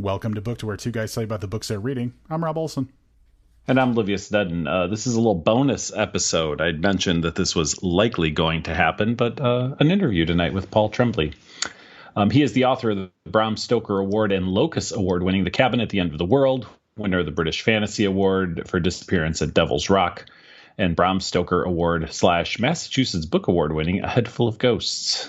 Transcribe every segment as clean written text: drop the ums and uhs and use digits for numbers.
Welcome to Book to, where two guys tell you about the books they're reading. I'm Rob Olson. And I'm Livius Nedden. This is a little bonus episode. I'd mentioned that this was likely going to happen, but an interview tonight with Paul Tremblay. He is the author of the Bram Stoker Award and Locus Award winning The Cabin at the End of the World, winner of the British Fantasy Award for Disappearance at Devil's Rock, and Bram Stoker Award / Massachusetts Book Award winning A Head Full of Ghosts,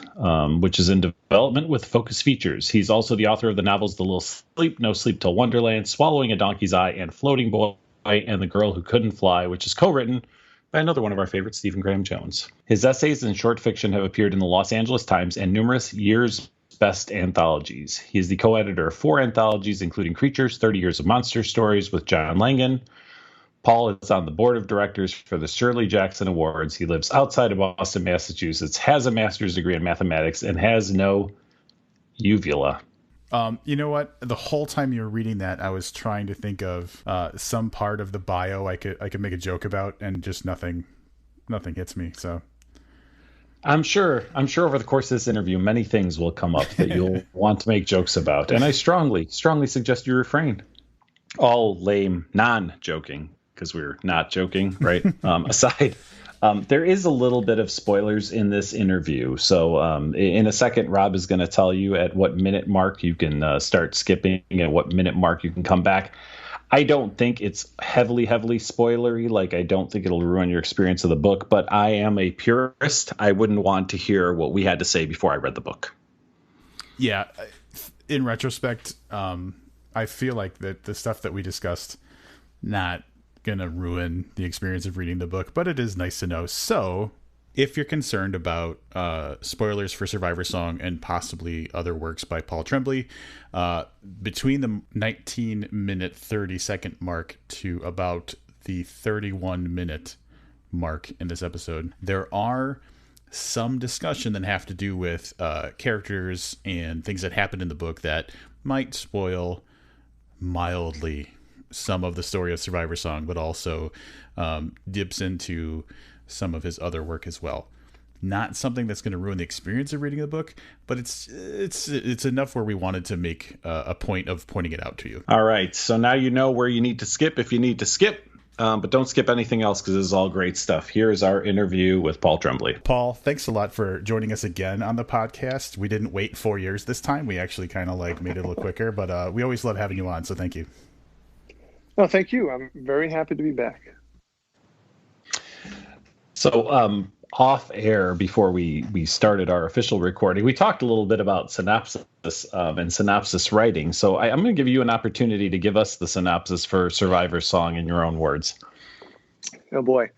which is in development with Focus Features. He's also the author of the novels The Little Sleep, No Sleep Till Wonderland, Swallowing a Donkey's Eye, and Floating Boy and the Girl Who Couldn't Fly, which is co-written by another one of our favorites, Stephen Graham Jones. His essays and short fiction have appeared in the Los Angeles Times and numerous years' best anthologies. He is the co-editor of 4 anthologies, including Creatures, 30 Years of Monster Stories with John Langan. Paul is on the board of directors for the Shirley Jackson Awards. He lives outside of Boston, Massachusetts, has a master's degree in mathematics, and has no uvula. You know what? The whole time you were reading that, I was trying to think of some part of the bio I could make a joke about, and just nothing hits me. So I'm sure over the course of this interview, many things will come up that you'll want to make jokes about, and I strongly suggest you refrain. All lame, non-joking, because we're not joking, right? Aside. There is a little bit of spoilers in this interview. So in a second, Rob is going to tell you at what minute mark you can start skipping and what minute mark you can come back. I don't think it's heavily spoilery. Like, I don't think it'll ruin your experience of the book, but I am a purist. I wouldn't want to hear what we had to say before I read the book. Yeah. In retrospect, I feel like that the stuff that we discussed, not gonna ruin the experience of reading the book, but it is nice to know. So if you're concerned about spoilers for Survivor Song and possibly other works by Paul Tremblay, between the 19-minute 30-second mark to about the 31-minute mark in this episode, there are some discussion that have to do with characters and things that happened in the book that might spoil mildly some of the story of Survivor Song, but also dips into some of his other work as well. Not something that's going to ruin the experience of reading the book, but it's enough where we wanted to make a point of pointing it out to you. All right, so now you know where you need to skip if you need to skip, but don't skip anything else because this is all great stuff. Here's our interview with Paul Tremblay. Paul, thanks a lot for joining us again on the podcast. We didn't wait 4 years this time. We actually kind of made it a little quicker, but we always love having you on, so thank you. Oh, thank you. I'm very happy to be back. So off air, before we started our official recording, we talked a little bit about synopsis and synopsis writing. So I'm going to give you an opportunity to give us the synopsis for Survivor Song in your own words. Oh, boy.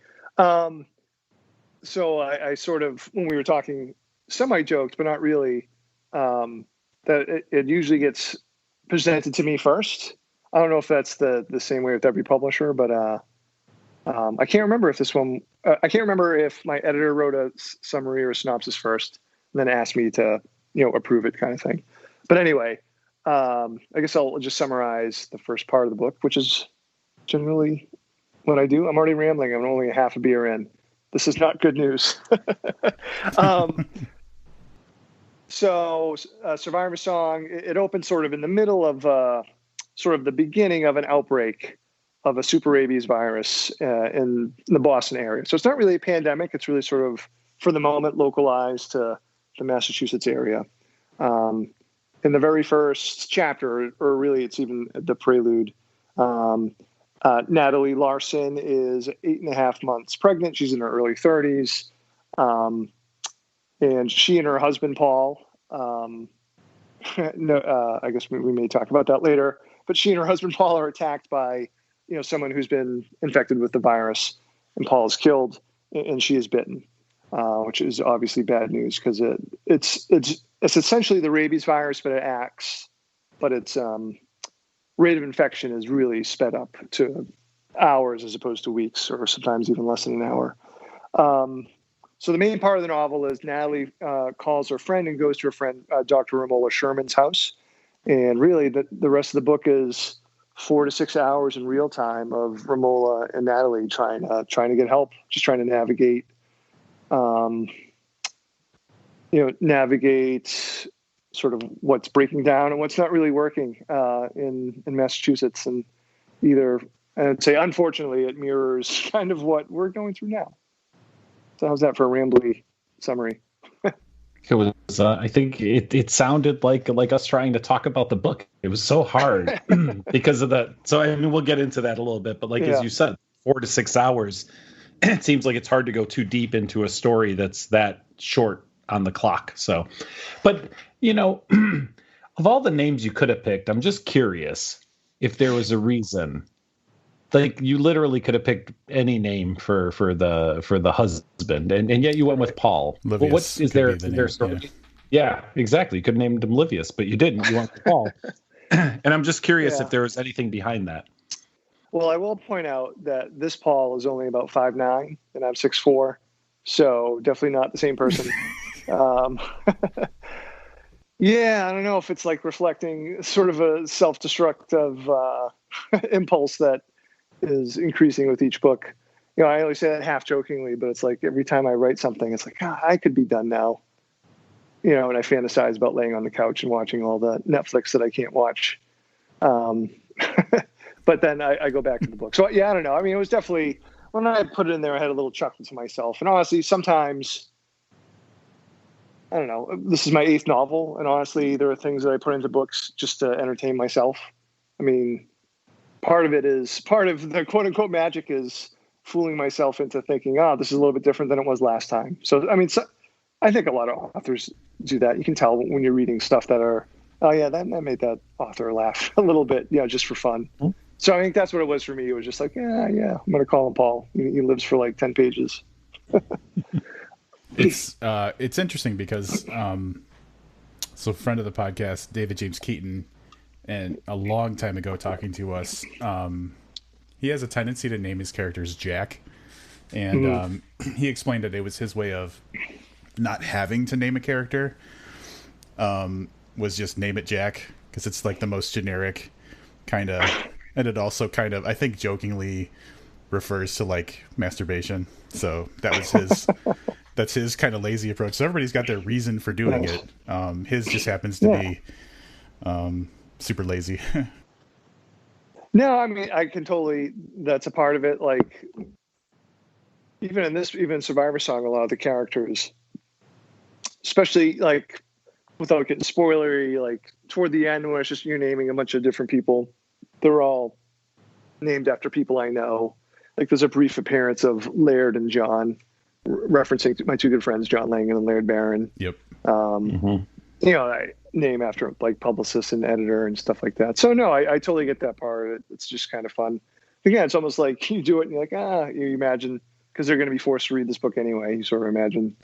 So I sort of, when we were talking, semi-joked, but not really, that it usually gets presented to me first. I don't know if that's the same way with every publisher, but I can't remember if this one. I can't remember if my editor wrote a summary or a synopsis first, and then asked me to, approve it, kind of thing. But anyway, I guess I'll just summarize the first part of the book, which is generally what I do. I'm already rambling. I'm only a half a beer in. This is not good news. So, Survivor Song. It opens sort of in the middle of. Sort of the beginning of an outbreak of a super rabies virus in the Boston area. So it's not really a pandemic. It's really sort of, for the moment, localized to the Massachusetts area. In the very first chapter, or really it's even the prelude, Natalie Larson is 8.5 months pregnant. She's in her early 30s. And she and her husband, Paul, I guess we may talk about that later. But she and her husband, Paul, are attacked by, someone who's been infected with the virus, and Paul is killed, and she is bitten, which is obviously bad news because it's essentially the rabies virus, but its rate of infection is really sped up to hours as opposed to weeks, or sometimes even less than an hour. So the main part of the novel is Natalie calls her friend and goes to her friend, Dr. Romola Sherman's house. And really, the rest of the book is 4 to 6 hours in real time of Romola and Natalie trying to get help, just trying to navigate sort of what's breaking down and what's not really working in Massachusetts. And I'd say, unfortunately, it mirrors kind of what we're going through now. So how's that for a rambly summary? It was. I think it sounded like us trying to talk about the book. It was so hard because of that. So I mean, we'll get into that a little bit. But as you said, 4 to 6 hours. It seems like it's hard to go too deep into a story that's that short on the clock. So, but of all the names you could have picked, I'm just curious if there was a reason. Like, you literally could have picked any name for the husband, and yet you went with Paul. Livius. Well, what is there? Is there a story? Yeah, exactly. You could have named him Livius, but you didn't. You went with Paul. And I'm just curious if there was anything behind that. Well, I will point out that this Paul is only about 5'9", and I'm 6'4", so definitely not the same person. Yeah, I don't know if it's like reflecting sort of a self-destructive impulse that is increasing with each book. I always say that half jokingly, but it's like every time I write something, it's like, I could be done now. And I fantasize about laying on the couch and watching all the Netflix that I can't watch. But then I go back to the book. So, yeah, I don't know. I mean, it was definitely, when I put it in there, I had a little chuckle to myself. And honestly, sometimes, I don't know, this is my 8th novel. And honestly, there are things that I put into books just to entertain myself. I mean, part of the quote unquote magic is fooling myself into thinking, this is a little bit different than it was last time. So, I mean, I think a lot of authors do that. You can tell when you're reading stuff that are, that made that author laugh a little bit, just for fun. Mm-hmm. So I think that's what it was for me. It was just like, I'm going to call him Paul. He lives for like 10 pages. It's interesting because, so friend of the podcast, David James Keaton, and a long time ago talking to us, he has a tendency to name his characters Jack. And he explained that it was his way of not having to name a character, was just name it Jack, because it's like the most generic kind of, and it also kind of, I think, jokingly refers to like masturbation. So that was his that's his kind of lazy approach. So everybody's got their reason for doing it. His just happens to be super lazy. No, I mean, I can totally, that's a part of it. Like, even Survivor Song, a lot of the characters, especially like, without getting spoilery, like toward the end when it's just you're naming a bunch of different people, they're all named after people I know. Like, there's a brief appearance of Laird and John, referencing my 2 good friends, John Langan and Laird Barron. Yep. I name after like publicist and editor and stuff like that. So no, I totally get that part of it. It's just kind of fun. Again, it's almost like you do it and you're like, you imagine, because they're going to be forced to read this book anyway. You sort of imagine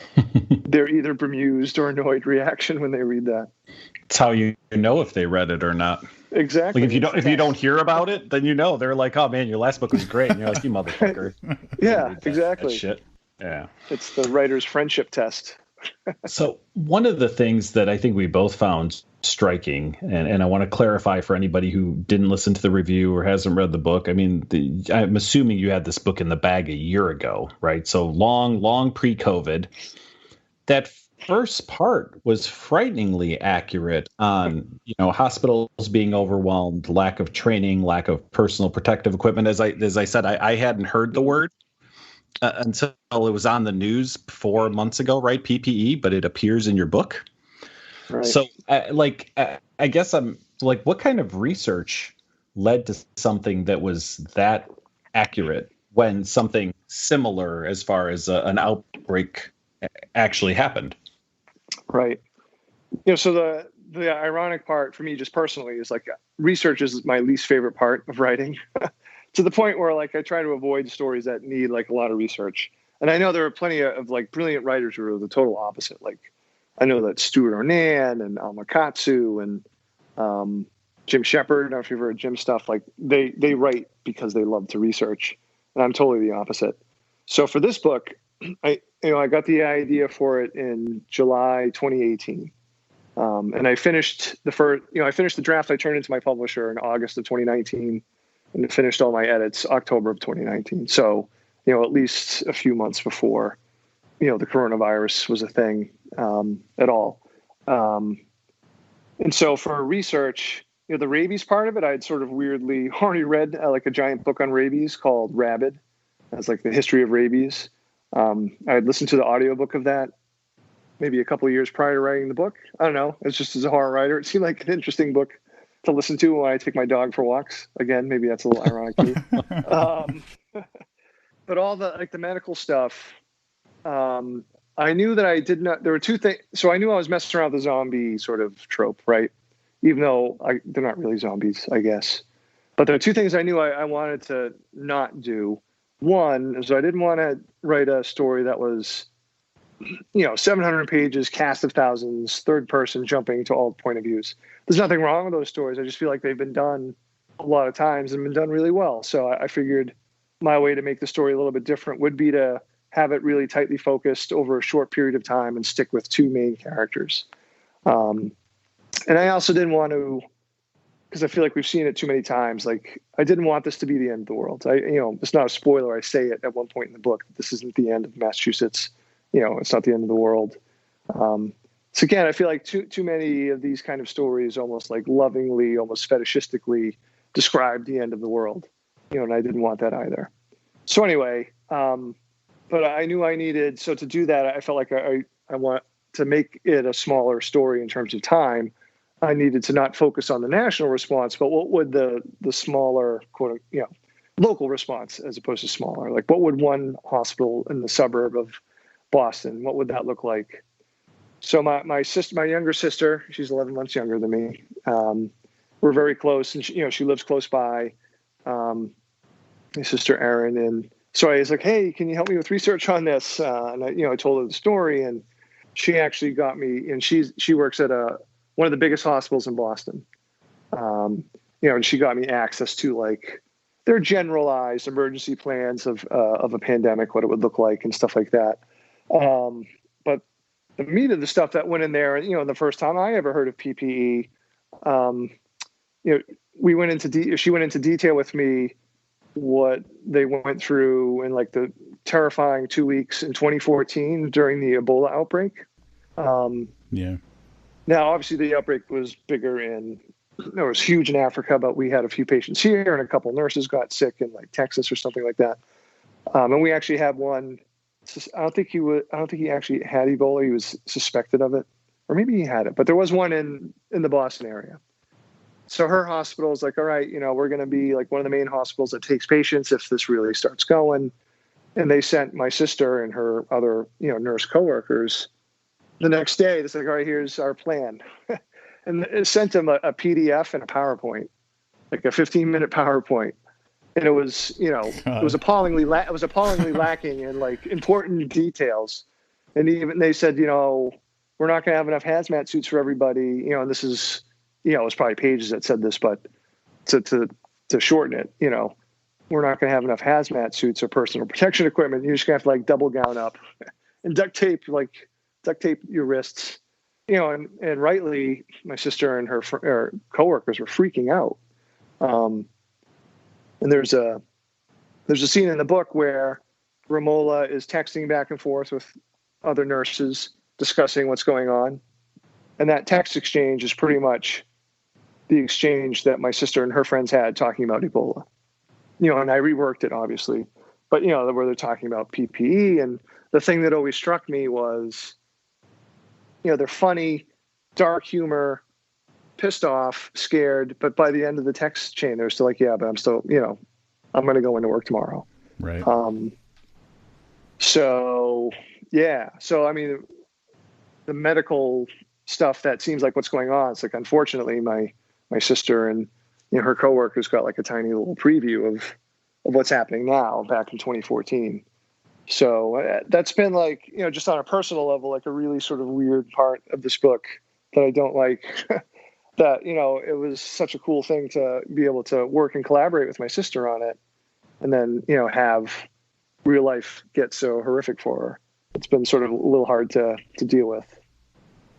their either bemused or annoyed reaction when they read that. It's how you know if they read it or not. Exactly. Like, if you don't hear about it, then they're like, oh man, your last book was great, and you're like, you motherfucker. Yeah, exactly. That shit. Yeah. It's the writer's friendship test. So one of the things that I think we both found striking, and I want to clarify for anybody who didn't listen to the review or hasn't read the book. I mean, I'm assuming you had this book in the bag a year ago, right? So long pre-COVID. That first part was frighteningly accurate on, hospitals being overwhelmed, lack of training, lack of personal protective equipment. As I said, I hadn't heard the word until it was on the news 4 months ago, right? PPE, but it appears in your book. Right. So, I guess I'm like, what kind of research led to something that was that accurate when something similar as far as an outbreak actually happened? Right. So the ironic part for me, just personally, is like research is my least favorite part of writing. To the point where like I try to avoid stories that need like a lot of research. And I know there are plenty of like brilliant writers who are the total opposite. Like, I know that Stuart Ornan and Alma Katsu and Jim Shepard, I don't know if you've heard Jim stuff, like they write because they love to research. And I'm totally the opposite. So for this book, I got the idea for it in July 2018. And I finished the draft. I turned it to my publisher in August of 2019 and finished all my edits October of 2019. So, at least a few months before, the coronavirus was a thing at all. And so for research, the rabies part of it, I'd sort of weirdly already read like a giant book on rabies called Rabid. That's like the history of rabies. I had listened to the audiobook of that maybe a couple of years prior to writing the book. I don't know. It's just as a horror writer, it seemed like an interesting book to listen to when I take my dog for walks. Again, maybe that's a little ironic too. But all the medical stuff, I knew that I did not. There were two things. So I knew I was messing around with the zombie sort of trope, right? Even though they're not really zombies, I guess. But there are two things I knew I wanted to not do. One is I didn't want to write a story that was, 700 pages, cast of thousands, third person jumping to all point of views. There's nothing wrong with those stories. I just feel like they've been done a lot of times and been done really well. So I figured my way to make the story a little bit different would be to have it really tightly focused over a short period of time and stick with two main characters. And I also didn't want to, because I feel like we've seen it too many times. Like, I didn't want this to be the end of the world. It's not a spoiler. I say it at one point in the book. This isn't the end of Massachusetts. It's not the end of the world. So again, I feel like too many of these kind of stories almost like lovingly, almost fetishistically describe the end of the world. And I didn't want that either. So anyway, but I knew I needed, so to do that, I felt like I want to make it a smaller story in terms of time. I needed to not focus on the national response, but what would the smaller, quote, local response as opposed to smaller? Like, what would one hospital in the suburb of Boston, what would that look like? So my younger sister, she's 11 months younger than me. We're very close, and she lives close by. My sister Erin, and so I was like, "Hey, can you help me with research on this?" And I told her the story, and she actually got me. And she works at one of the biggest hospitals in Boston. And she got me access to like their generalized emergency plans of a pandemic, what it would look like, and stuff like that. But the meat of the stuff that went in there, the first time I ever heard of PPE, she went into detail with me what they went through in like the terrifying 2 weeks in 2014 during the Ebola outbreak. Yeah. Now, obviously, the outbreak was bigger it was huge in Africa, but we had a few patients here, and a couple nurses got sick in like Texas or something like that. And we actually had one. I don't think he actually had Ebola. He was suspected of it, or maybe he had it. But there was one in the Boston area. So her hospital is like, all right, we're going to be like one of the main hospitals that takes patients if this really starts going. And they sent my sister and her other, nurse coworkers the next day. It's like, all right, here's our plan. And it sent them a PDF and a PowerPoint, like a 15-minute PowerPoint. And it was, it was appallingly lacking in like important details. And even they said, we're not going to have enough hazmat suits for everybody. And this is, it was probably pages that said this, but to shorten it, we're not going to have enough hazmat suits or personal protection equipment. You're just going to have to like double gown up and duct tape your wrists, and rightly, my sister and her coworkers were freaking out. And there's a scene in the book where Romola is texting back and forth with other nurses discussing what's going on. And that text exchange is pretty much the exchange that my sister and her friends had talking about Ebola. And I reworked it, obviously. But, where they're talking about PPE. And the thing that always struck me was, they're funny, dark humor, pissed off, scared, but by the end of the text chain, they're still like, yeah, but I'm still, I'm going to go into work tomorrow. Right. So, yeah. So, I mean, the medical stuff that seems like what's going on, it's like, unfortunately, my sister and, her coworkers got like a tiny little preview of what's happening now back in 2014. So that's been like, just on a personal level, like a really sort of weird part of this book that I don't like. That, it was such a cool thing to be able to work and collaborate with my sister on it. And then, have real life get so horrific for her. It's been sort of a little hard to deal with.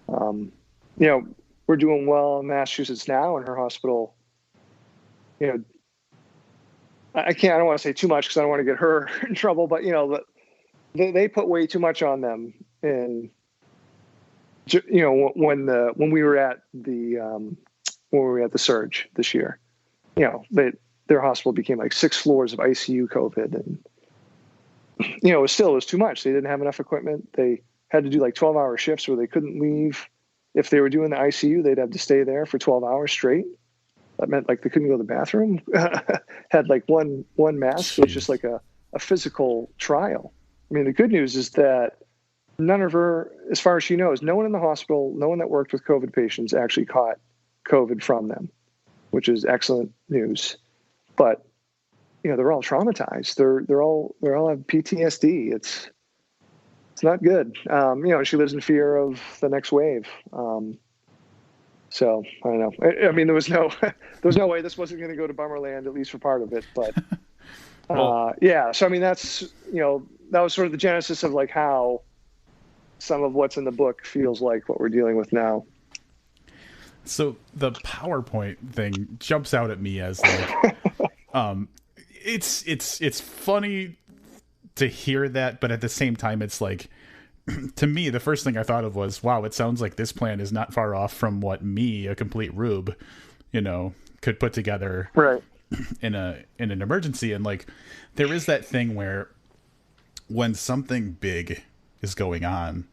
We're doing well in Massachusetts now, and her hospital, I don't want to say too much because I don't want to get her in trouble, but, they put way too much on them in when we were at the surge this year, their hospital became like 6 floors of ICU COVID, and it was too much. They didn't have enough equipment. They had to do like 12-hour shifts where they couldn't leave. If they were doing the ICU, they'd have to stay there for 12 hours straight. That meant like they couldn't go to the bathroom. Had like one mask, so it's just like a physical trial. I mean, the good news is that none of her, as far as she knows, no one in the hospital, no one that worked with COVID patients actually caught COVID from them, which is excellent news. But they're all traumatized. They all have PTSD. It's not good. She lives in fear of the next wave. So I don't know. I mean, there was no way this wasn't going to go to Bummerland, at least for part of it. But yeah. So I mean, that's that was sort of the genesis of like how some of what's in the book feels like what we're dealing with now. So the PowerPoint thing jumps out at me as like, it's funny to hear that, but at the same time, it's like, to me, the first thing I thought of was, wow, it sounds like this plan is not far off from what me, a complete rube, could put together right in an emergency. And like, there is that thing where when something big is going on,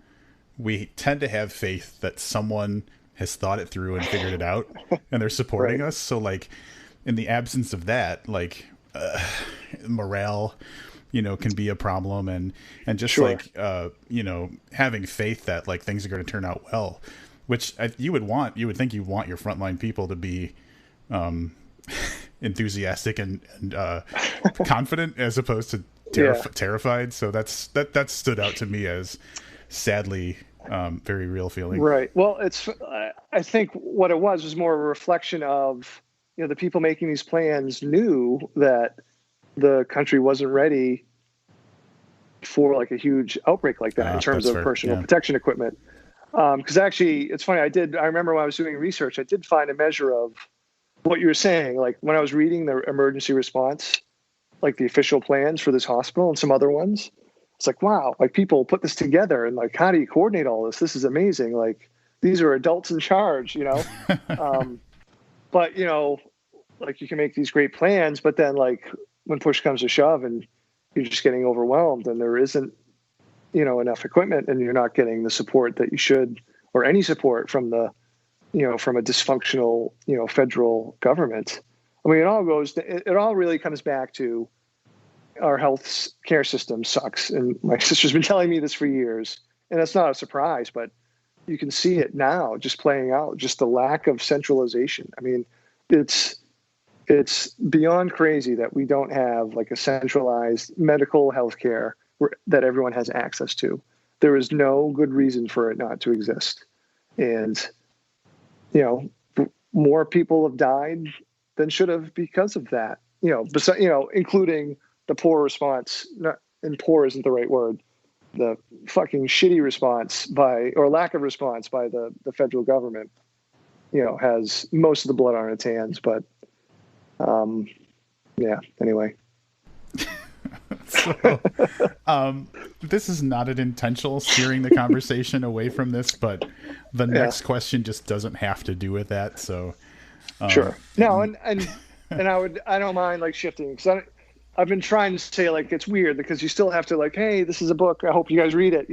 we tend to have faith that someone has thought it through and figured it out, and they're supporting right. us. So like, in the absence of that, like, morale, can be a problem, and just sure. like, having faith that like things are going to turn out well, which you would think you want your frontline people to be, enthusiastic and confident as opposed to terrified. So that stood out to me as sadly, very real feeling. Right. Well, I think what it was more a reflection of, the people making these plans knew that the country wasn't ready for like a huge outbreak like that in terms of personal protection equipment. Because actually, it's funny. I remember when I was doing research, I did find a measure of what you were saying. Like when I was reading the emergency response, like the official plans for this hospital and some other ones, it's like, wow, like people put this together, and like, how do you coordinate all this? This is amazing. Like these are adults in charge, but like you can make these great plans, but then like when push comes to shove and you're just getting overwhelmed and there isn't, enough equipment, and you're not getting the support that you should, or any support from the, from a dysfunctional, federal government. I mean, it all really comes back to our health care system sucks. And my sister's been telling me this for years, and it's not a surprise, but you can see it now just playing out, just the lack of centralization. I mean, it's beyond crazy that we don't have like a centralized medical health care that everyone has access to. There is no good reason for it not to exist. And, more people have died than should have because of that, including the poor response, and poor isn't the right word, the fucking shitty response or lack of response by the federal government, has most of the blood on its hands. But, anyway. So, this is not an intentional steering the conversation away from this, but the next question just doesn't have to do with that. So, sure. No, and I don't mind like shifting, because I've been trying to say like it's weird because you still have to like, hey, this is a book, I hope you guys read it,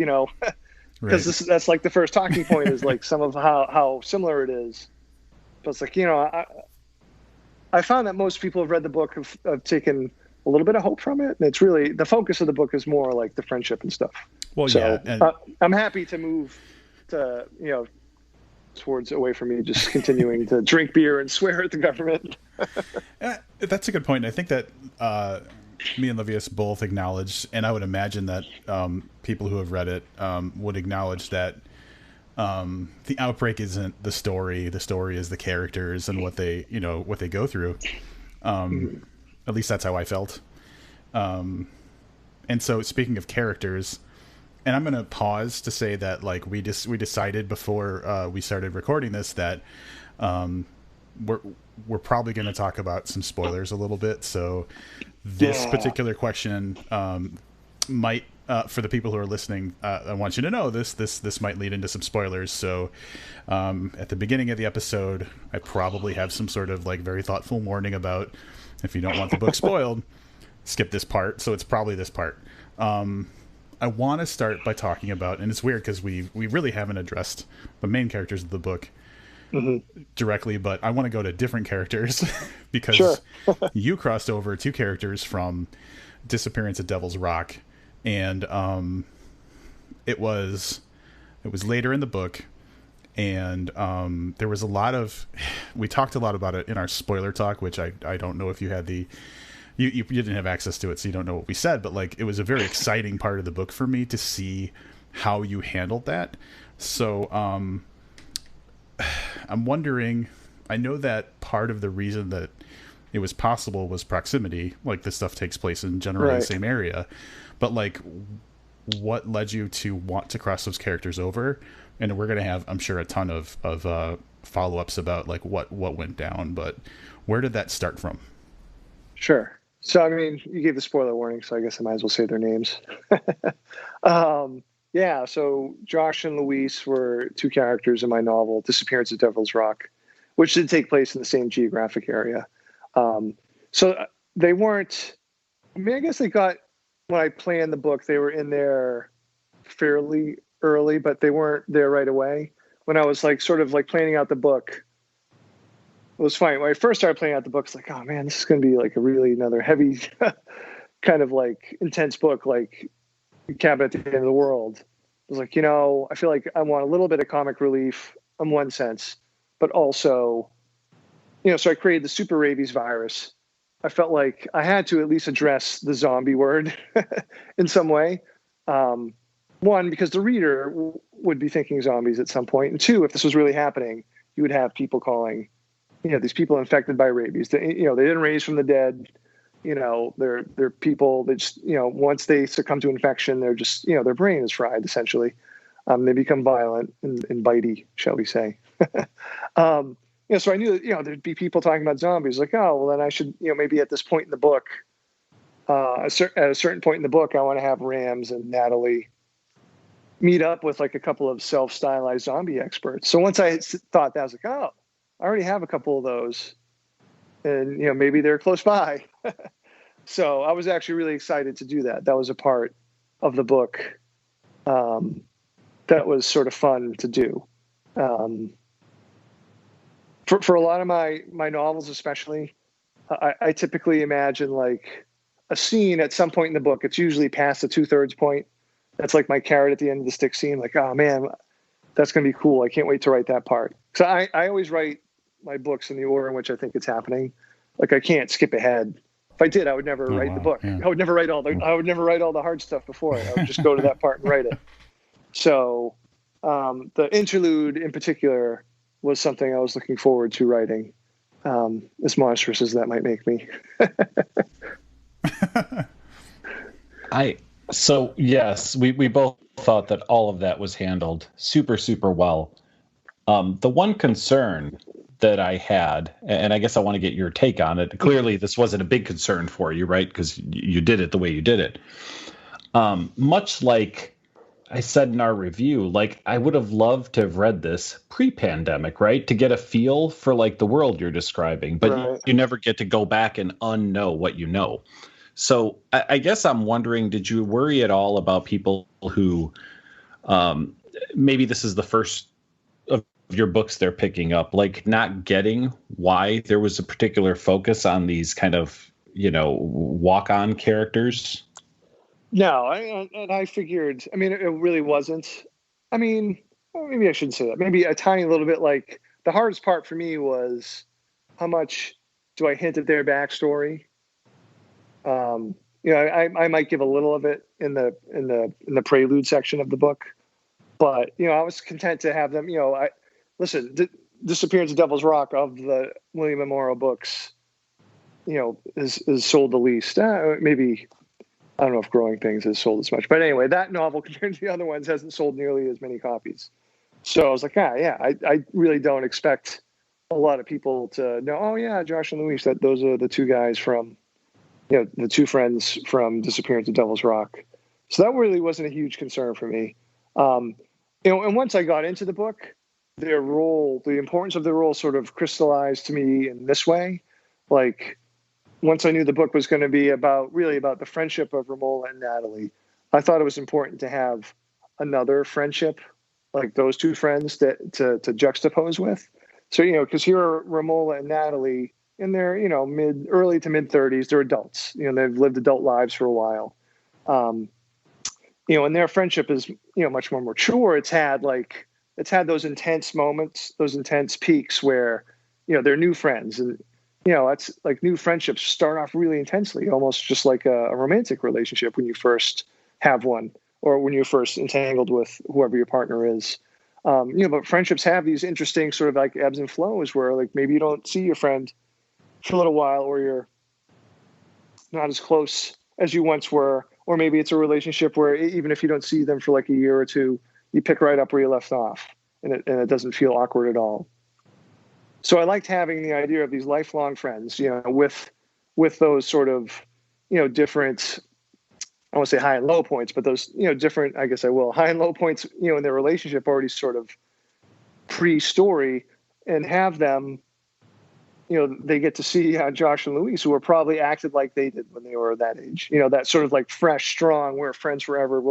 because that's like the first talking point is like some of how similar it is. But it's like, I found that most people have read the book have taken a little bit of hope from it, and it's really the focus of the book is more like the friendship and stuff. Well, so, I'm happy to move to towards away from me just continuing to drink beer and swear at the government. That's a good point. I think that me and Livius both acknowledge, and I would imagine that people who have read it would acknowledge that the outbreak isn't the story. The story is the characters and what they go through. At least that's how I felt. And so speaking of characters, and I'm going to pause to say that like we decided before we started recording this that we're probably going to talk about some spoilers a little bit. So this particular question might for the people who are listening, I want you to know this might lead into some spoilers. So at the beginning of the episode, I probably have some sort of like very thoughtful warning about if you don't want the book spoiled, skip this part. So it's probably this part. I want to start by talking about, and it's weird because we really haven't addressed the main characters of the book directly, but I want to go to different characters because you crossed over two characters from Disappearance at Devil's Rock. And it was later in the book, and there was a lot of, we talked a lot about it in our spoiler talk, which I don't know if you had you didn't have access to it, so you don't know what we said, but like it was a very exciting part of the book for me to see how you handled that. So I'm wondering, I know that part of the reason that it was possible was proximity, like this stuff takes place in generally the same area. But like, what led you to want to cross those characters over? And we're going to have, I'm sure, a ton of follow-ups about like what went down. But where did that start from? Sure. So, I mean, you gave the spoiler warning, so I guess I might as well say their names. Yeah, so Josh and Luis were two characters in my novel, Disappearance at Devil's Rock, which did take place in the same geographic area. So they weren't, I mean, I guess they got, when I planned the book, they were in there fairly early, but they weren't there right away. When I was like sort of like planning out the book, it was fine. When I first started planning out the book, it's like, oh man, this is going to be like a really another heavy kind of like intense book, like Cabin at the End of the World. I was like, I feel like I want a little bit of comic relief in one sense, but also, so I created the super rabies virus. I felt like I had to at least address the zombie word in some way. One, because the reader would be thinking zombies at some point. And two, if this was really happening, you would have people calling, these people infected by rabies. They didn't raise from the dead. They're people that just, once they succumb to infection, they're just, their brain is fried essentially. They become violent and bitey, shall we say. So I knew that, there'd be people talking about zombies like, oh, well then I should, maybe at this point in the book, at a certain point in the book, I want to have Rams and Natalie meet up with like a couple of self-stylized zombie experts. So once I thought that, I was like, oh, I already have a couple of those and, maybe they're close by. So I was actually really excited to do that. That was a part of the book that was sort of fun to do. For a lot of my novels, especially, I typically imagine like a scene at some point in the book. It's usually past the 2/3 point. That's like my carrot at the end of the stick scene. Like, oh man, that's going to be cool. I can't wait to write that part. So I always write my books in the order in which I think it's happening. Like I can't skip ahead. If I did, I would never write the book. Yeah. I would never write all the hard stuff before it. I would just go to that part and write it. So the interlude in particular was something I was looking forward to writing, as monstrous as that might make me. So yes, we both thought that all of that was handled super, super well. The one concern that I had, and I guess I want to get your take on it. Clearly, this wasn't a big concern for you, right? Because you did it the way you did it. Much like I said in our review, like I would have loved to have read this pre-pandemic, right? To get a feel for like the world you're describing, but right. you never get to go back and unknow what you know. So I guess I'm wondering, did you worry at all about people who maybe this is the first of your books they're picking up, like not getting why there was a particular focus on these kind of, walk-on characters? No, I figured, I mean, it really wasn't. I mean, maybe I shouldn't say that. Maybe a tiny little bit. Like the hardest part for me was how much do I hint at their backstory? I might give a little of it in the prelude section of the book, but I was content to have them. Disappearance of Devil's Rock of the William and Morrow books, is sold the least. Maybe. I don't know if Growing Things has sold as much, but anyway, that novel compared to the other ones hasn't sold nearly as many copies. So I was like, I really don't expect a lot of people to know, oh yeah, Josh and Luis, that those are the two guys from, the two friends from Disappearance of Devil's Rock. So that really wasn't a huge concern for me. And once I got into the book, their role, the importance of their role sort of crystallized to me in this way. Like, once I knew the book was going to be about the friendship of Romola and Natalie, I thought it was important to have another friendship, like those two friends, to juxtapose with. So, because here are Romola and Natalie in their, early to mid 30s. They're adults. They've lived adult lives for a while. And their friendship is, much more mature. It's had those intense moments, those intense peaks where, they're new friends. And, it's like new friendships start off really intensely, almost just like a romantic relationship when you first have one, or when you're first entangled with whoever your partner is. But friendships have these interesting sort of like ebbs and flows where like maybe you don't see your friend for a little while, or you're not as close as you once were, or maybe it's a relationship where even if you don't see them for like a year or two, you pick right up where you left off, and it doesn't feel awkward at all. So I liked having the idea of these lifelong friends, with those sort of, different, I won't say high and low points, but those, different, I guess I will, high and low points, in their relationship already sort of pre-story, and have them, they get to see Josh and Louise, who are probably acted like they did when they were that age, that sort of like fresh, strong, we're friends forever,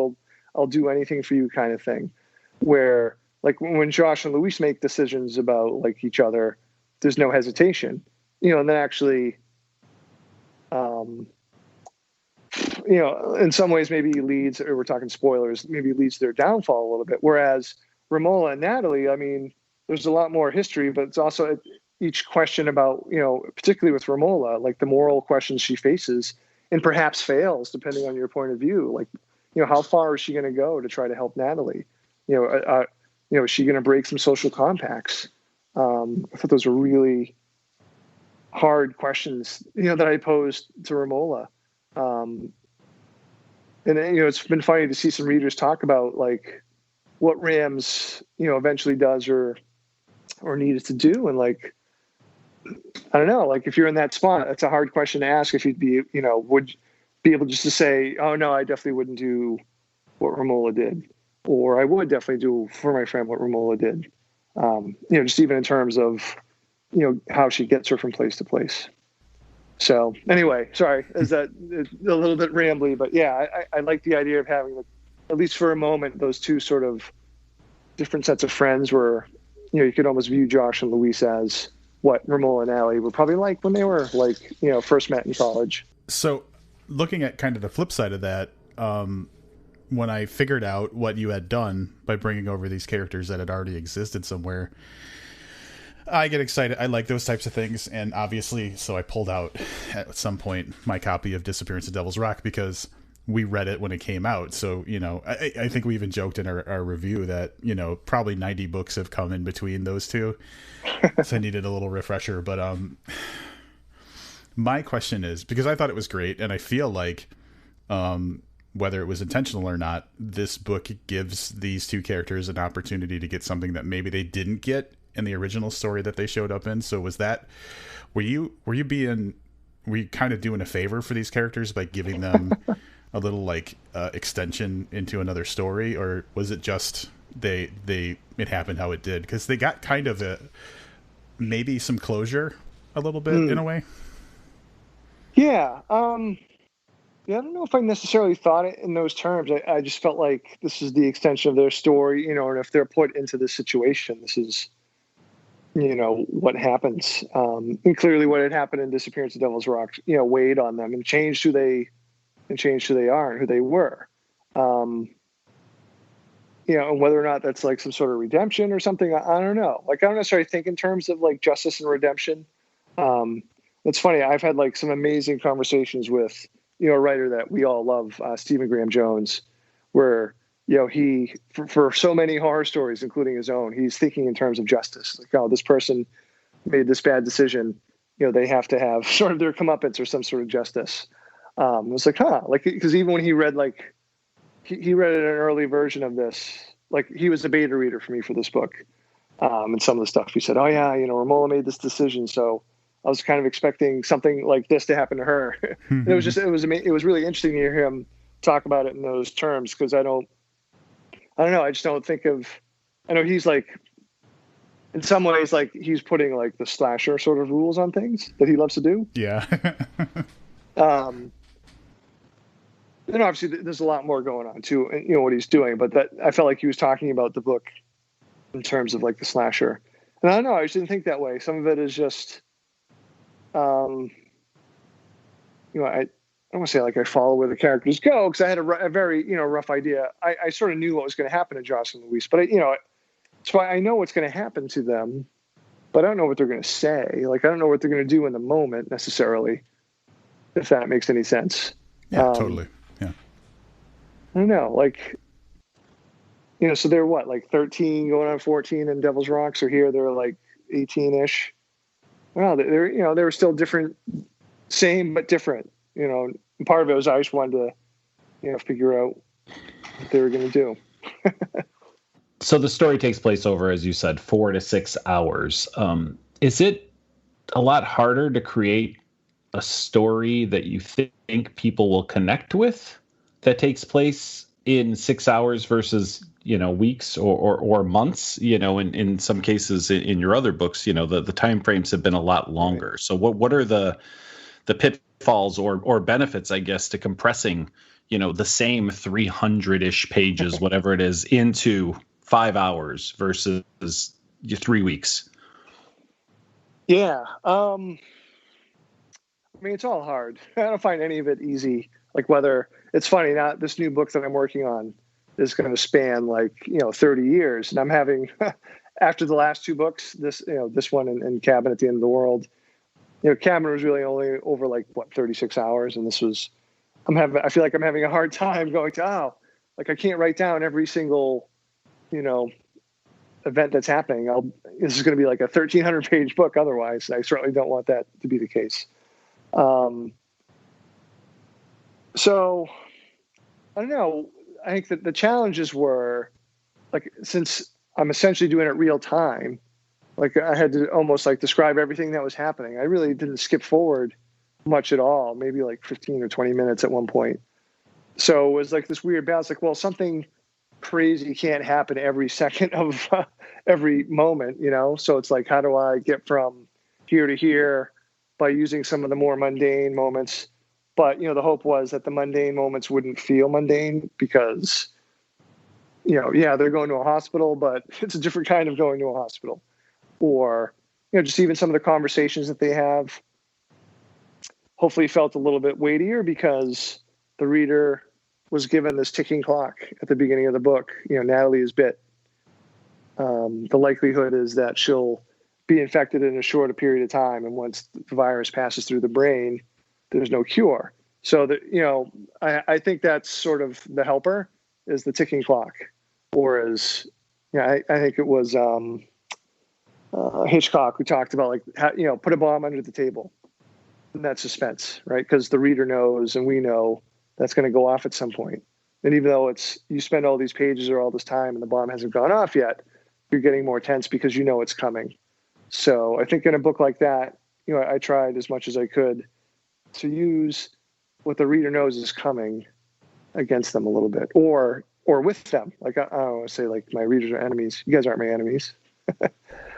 I'll do anything for you kind of thing, where like when Josh and Louise make decisions about like each other, there's no hesitation, and then actually, in some ways maybe leads, or we're talking spoilers, maybe leads to their downfall a little bit. Whereas Romola and Natalie, I mean, there's a lot more history, but it's also each question about, particularly with Romola, like the moral questions she faces and perhaps fails, depending on your point of view. Like, how far is she going to go to try to help Natalie? Is she going to break some social compacts? I thought those were really hard questions, that I posed to Romola. And it's been funny to see some readers talk about like what Rams, eventually does or needed to do. And like, I don't know, like if you're in that spot, it's a hard question to ask if you'd be, would be able just to say, oh no, I definitely wouldn't do what Romola did. Or I would definitely do for my friend what Romola did. Just even in terms of, how she gets her from place to place. So anyway, sorry, is that a little bit rambly, but yeah, I like the idea of having, at least for a moment, those two sort of different sets of friends where, you could almost view Josh and Louise as what Romola and Allie were probably like when they were like, first met in college. So looking at kind of the flip side of that, when I figured out what you had done by bringing over these characters that had already existed somewhere, I get excited. I like those types of things. And obviously, so I pulled out at some point my copy of Disappearance of Devil's Rock because we read it when it came out. So, I think we even joked in our review that, probably 90 books have come in between those two. So I needed a little refresher. But my question is, because I thought it was great, and I feel like whether it was intentional or not, this book gives these two characters an opportunity to get something that maybe they didn't get in the original story that they showed up in. So were you kind of doing a favor for these characters by giving them a little like extension into another story, or was it just it happened how it did? Because they got kind of maybe some closure a little bit in a way. Yeah. Yeah, I don't know if I necessarily thought it in those terms. I just felt like this is the extension of their story, and if they're put into this situation, this is, what happens. And clearly what had happened in Disappearance of Devil's Rock, weighed on them and changed who they are and who they were. And whether or not that's like some sort of redemption or something, I don't know. Like, I don't necessarily think in terms of like justice and redemption. It's funny. I've had like some amazing conversations with, a writer that we all love, Stephen Graham Jones, where, he, for so many horror stories, including his own, he's thinking in terms of justice. Like, oh, this person made this bad decision. They have to have sort of their comeuppance or some sort of justice. It was like, like, because even when he read, like, he read an early version of this, like, he was a beta reader for me for this book. And some of the stuff he said, oh yeah, Romola made this decision, so I was kind of expecting something like this to happen to her. And it was really interesting to hear him talk about it in those terms because I don't know. I just don't think of. I know he's like, in some ways, like he's putting like the slasher sort of rules on things that he loves to do. Yeah. And obviously, there's a lot more going on too. You know what he's doing, but that I felt like he was talking about the book in terms of like the slasher. And I don't know. I just didn't think that way. Some of it is just, you know, I don't want to say like I follow where the characters go because I had a very, you know, rough idea. I sort of knew what was going to happen to Jocelyn Louise, but you know, so I know what's going to happen to them, but I don't know what they're going to say. Like I don't know what they're going to do in the moment necessarily, if that makes any sense. Yeah, totally. Yeah. I don't know, like, you know, so they're what, like 13 going on 14 in Devil's Rocks, or here they're like 18-ish. Well, they're, you know, they were still different, same but different, you know. And part of it was I just wanted to, you know, figure out what they were going to do. So the story takes place over, as you said, 4 to 6 hours. Is it a lot harder to create a story that you think people will connect with that takes place in 6 hours versus, you know, weeks or months? You know, in some cases in your other books, you know, the time frames have been a lot longer. So what are the pitfalls or benefits, I guess, to compressing, you know, the same 300-ish pages, whatever it is, into 5 hours versus 3 weeks? Yeah. I mean, it's all hard. I don't find any of it easy. Like whether it's funny, not this new book that I'm working on is going to span like, you know, 30 years. And I'm having, after the last two books, this, you know, this one and Cabin at the End of the World, you know, Cabin was really only over like, what, 36 hours. And this was, I feel like I'm having a hard time going to, like I can't write down every single, you know, event that's happening. This is going to be like a 1,300 page book. Otherwise, I certainly don't want that to be the case. So I don't know. I think that the challenges were like, since I'm essentially doing it real time, like I had to almost like describe everything that was happening. I really didn't skip forward much at all, maybe like 15 or 20 minutes at one point. So it was like this weird balance, like, well, something crazy can't happen every second of every moment, you know? So it's like, how do I get from here to here by using some of the more mundane moments? But, you know, the hope was that the mundane moments wouldn't feel mundane because, you know, yeah, they're going to a hospital, but it's a different kind of going to a hospital. Or, you know, just even some of the conversations that they have hopefully felt a little bit weightier because the reader was given this ticking clock at the beginning of the book. You know, Natalie is bit. The likelihood is that she'll be infected in a shorter period of time. And once the virus passes through the brain, there's no cure. So that, you know, I think that's sort of the helper is the ticking clock. Or as, yeah, I think it was Hitchcock who talked about like, how, you know, put a bomb under the table. And that's suspense, right? Because the reader knows and we know that's going to go off at some point. And even though it's, you spend all these pages or all this time and the bomb hasn't gone off yet, you're getting more tense because you know it's coming. So I think in a book like that, you know, I tried as much as I could to use what the reader knows is coming against them a little bit, or with them. Like I don't want to say like my readers are enemies. You guys aren't my enemies.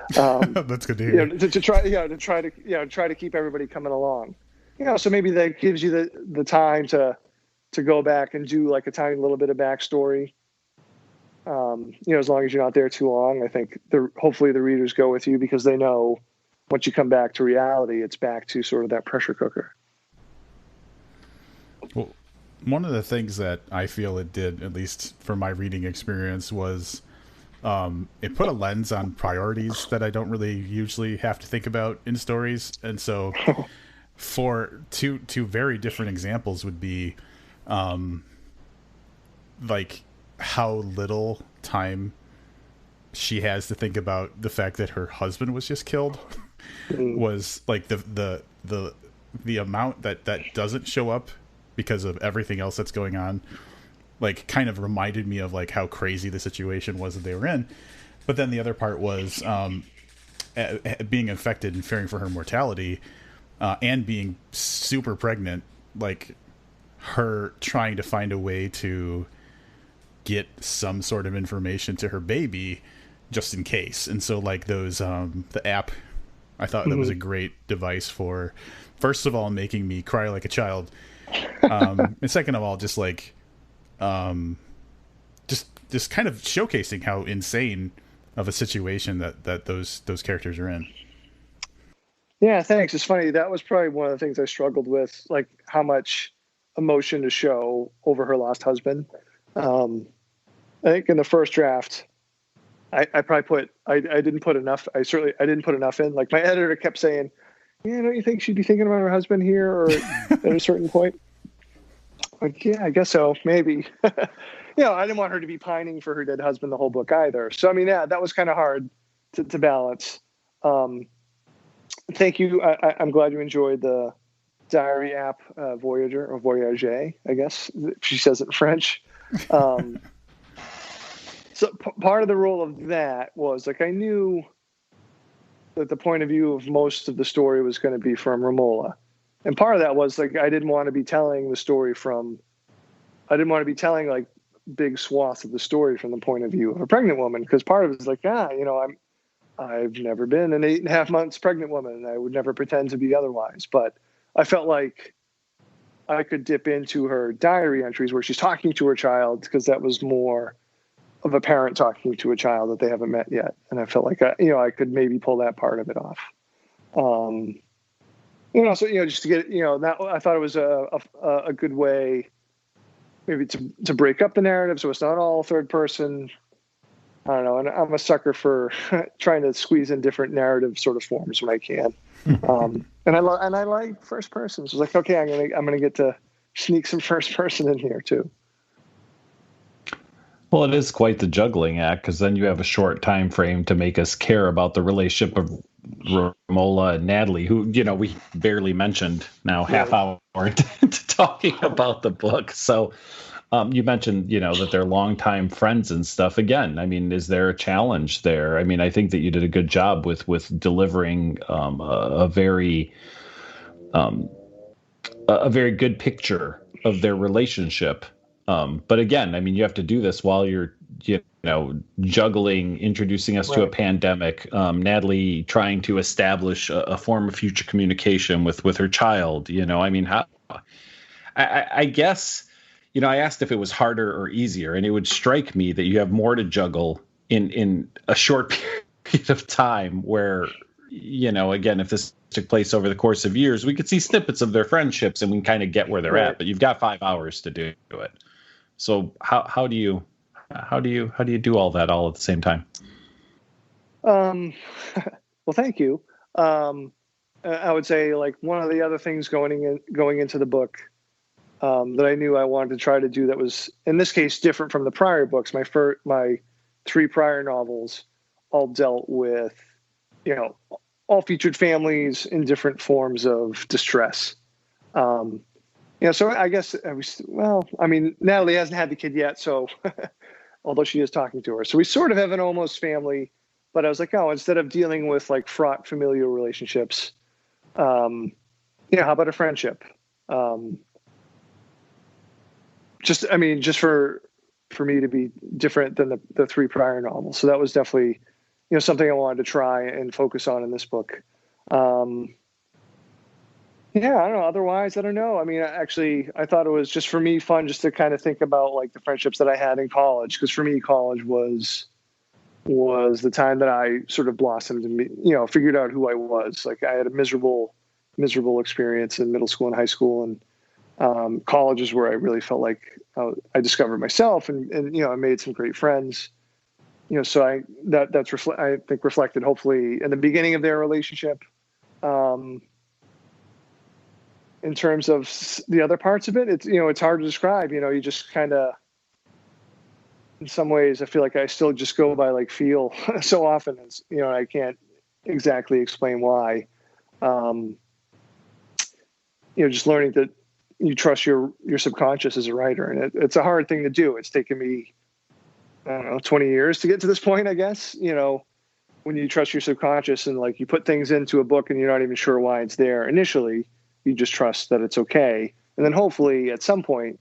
That's good to hear. You know, to try to keep everybody coming along. You know, so maybe that gives you the time to go back and do like a tiny little bit of backstory. You know, as long as you're not there too long, I think hopefully the readers go with you because they know once you come back to reality, it's back to sort of that pressure cooker. Well, one of the things that I feel it did, at least from my reading experience, was it put a lens on priorities that I don't really usually have to think about in stories. And so for two very different examples would be like how little time she has to think about the fact that her husband was just killed was like the amount that doesn't show up because of everything else that's going on, like kind of reminded me of like how crazy the situation was that they were in. But then the other part was being infected and fearing for her mortality, and being super pregnant. Like, her trying to find a way to get some sort of information to her baby just in case. And so like those the app, I thought that was a great device for, first of all, making me cry like a child, and second of all, just like just kind of showcasing how insane of a situation that those characters are in. Yeah, thanks. It's funny. That was probably one of the things I struggled with, like how much emotion to show over her lost husband. I think in the first draft, I probably I didn't put enough. I didn't put enough in. Like my editor kept saying, "Yeah, don't you think she'd be thinking about her husband here or at a certain point?" Like, yeah, I guess so, maybe. I didn't want her to be pining for her dead husband the whole book either. So I mean, yeah, that was kind of hard to balance. Thank you. I'm glad you enjoyed the diary app, Voyager or Voyager, I guess she says it in French. So part of the role of that was like I knew that the point of view of most of the story was going to be from Romola, and part of that was like I didn't want to be telling like big swaths of the story from the point of view of a pregnant woman, because part of it is like I've never been an 8.5 months pregnant woman, and I would never pretend to be otherwise. But I felt like I could dip into her diary entries where she's talking to her child, because that was more of a parent talking to a child that they haven't met yet. And I felt like, I could maybe pull that part of it off. So, just to get, that, I thought it was a good way maybe to break up the narrative. So it's not all third person. I don't know. And I'm a sucker for trying to squeeze in different narrative sort of forms when I can. And I like first person. So it's like, okay, I'm going to get to sneak some first person in here too. Well, it is quite the juggling act, because then you have a short time frame to make us care about the relationship of Romola and Natalie, who, we barely mentioned now, half hour into talking about the book. So you mentioned, that they're longtime friends and stuff. Again, I mean, is there a challenge there? I mean, I think that you did a good job with delivering a very good picture of their relationship. But again, I mean, you have to do this while you're, juggling, introducing us to a pandemic, Natalie trying to establish a form of future communication with her child. I mean, I guess, I asked if it was harder or easier, and it would strike me that you have more to juggle in a short period of time where, again, if this took place over the course of years, we could see snippets of their friendships and we can kind of get where they're at, but you've got 5 hours to do it. So how do you do all that all at the same time? Well, thank you. I would say like one of the other things going into the book that I knew I wanted to try to do that was in this case different from the prior books. My 3 prior novels all dealt with, all featured families in different forms of distress. So I guess Natalie hasn't had the kid yet, so although she is talking to her, so we sort of have an almost family. But I was like, instead of dealing with like fraught familial relationships, how about a friendship? Just for me to be different than the 3 prior novels. So that was definitely, something I wanted to try and focus on in this book. I don't know. Otherwise, I don't know. I mean, actually, I thought it was just for me fun just to kind of think about like the friendships that I had in college. Because for me, college was the time that I sort of blossomed and, figured out who I was. Like I had a miserable experience in middle school and high school, and college is where I really felt like I discovered myself and I made some great friends. So that's I think reflected hopefully in the beginning of their relationship. In terms of the other parts of it, it's hard to describe. You just kind of, in some ways, I feel like I still just go by like feel so often. I can't exactly explain why. Just learning that you trust your subconscious as a writer, and it's a hard thing to do. It's taken me, 20 years to get to this point, I guess. When you trust your subconscious and like you put things into a book and you're not even sure why it's there initially. You just trust that it's okay. And then hopefully at some point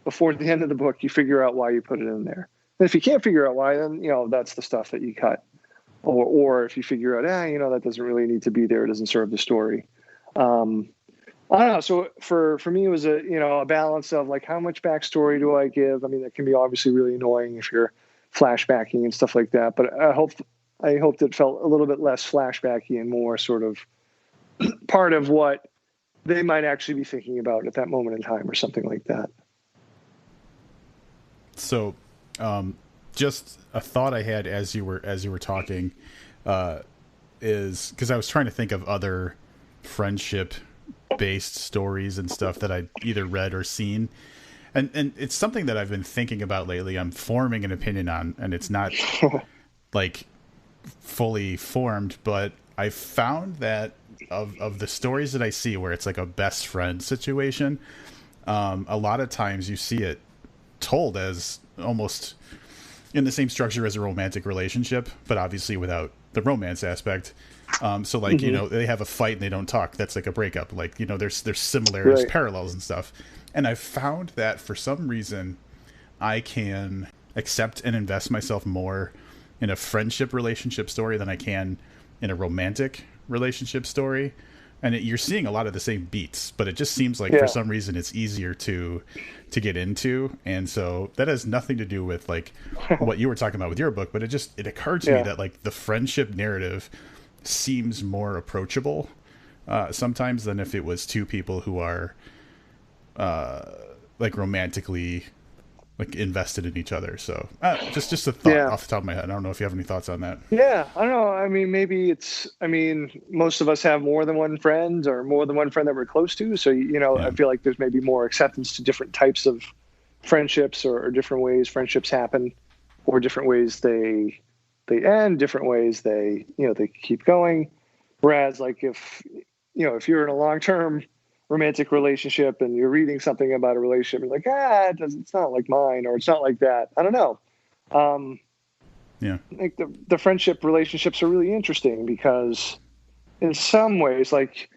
before the end of the book, you figure out why you put it in there. And if you can't figure out why, then, that's the stuff that you cut. Or if you figure out, that doesn't really need to be there. It doesn't serve the story. I don't know. So for me, it was a balance of like, how much backstory do I give? I mean, it can be obviously really annoying if you're flashbacking and stuff like that. But I hoped it felt a little bit less flashbacky and more sort of part of what they might actually be thinking about at that moment in time or something like that. So, just a thought I had as you were talking, is because I was trying to think of other friendship based stories and stuff that I'd either read or seen. And it's something that I've been thinking about lately. I'm forming an opinion on, and it's not like fully formed, but I found that of the stories that I see where it's like a best friend situation, a lot of times you see it told as almost in the same structure as a romantic relationship, but obviously without the romance aspect. So like, they have a fight and they don't talk. That's like a breakup. Like, there's similar, there's parallels and stuff. And I've found that for some reason I can accept and invest myself more in a friendship relationship story than I can in a romantic relationship story. And you're seeing a lot of the same beats, but it just seems like for some reason it's easier to get into. And so that has nothing to do with like what you were talking about with your book, but it occurred to me that like the friendship narrative seems more approachable sometimes than if it was two people who are like romantically like invested in each other. So just a thought off the top of my head. I don't know if you have any thoughts on that. Yeah, I don't know. I mean, maybe most of us have more than one friend or more than one friend that we're close to. So, I feel like there's maybe more acceptance to different types of friendships or different ways friendships happen, or different ways they end, different ways they keep going. Whereas like if you're in a long-term romantic relationship and you're reading something about a relationship, you're like, it's not like mine, or it's not like that. I don't know. I think the friendship relationships are really interesting because in some ways, like,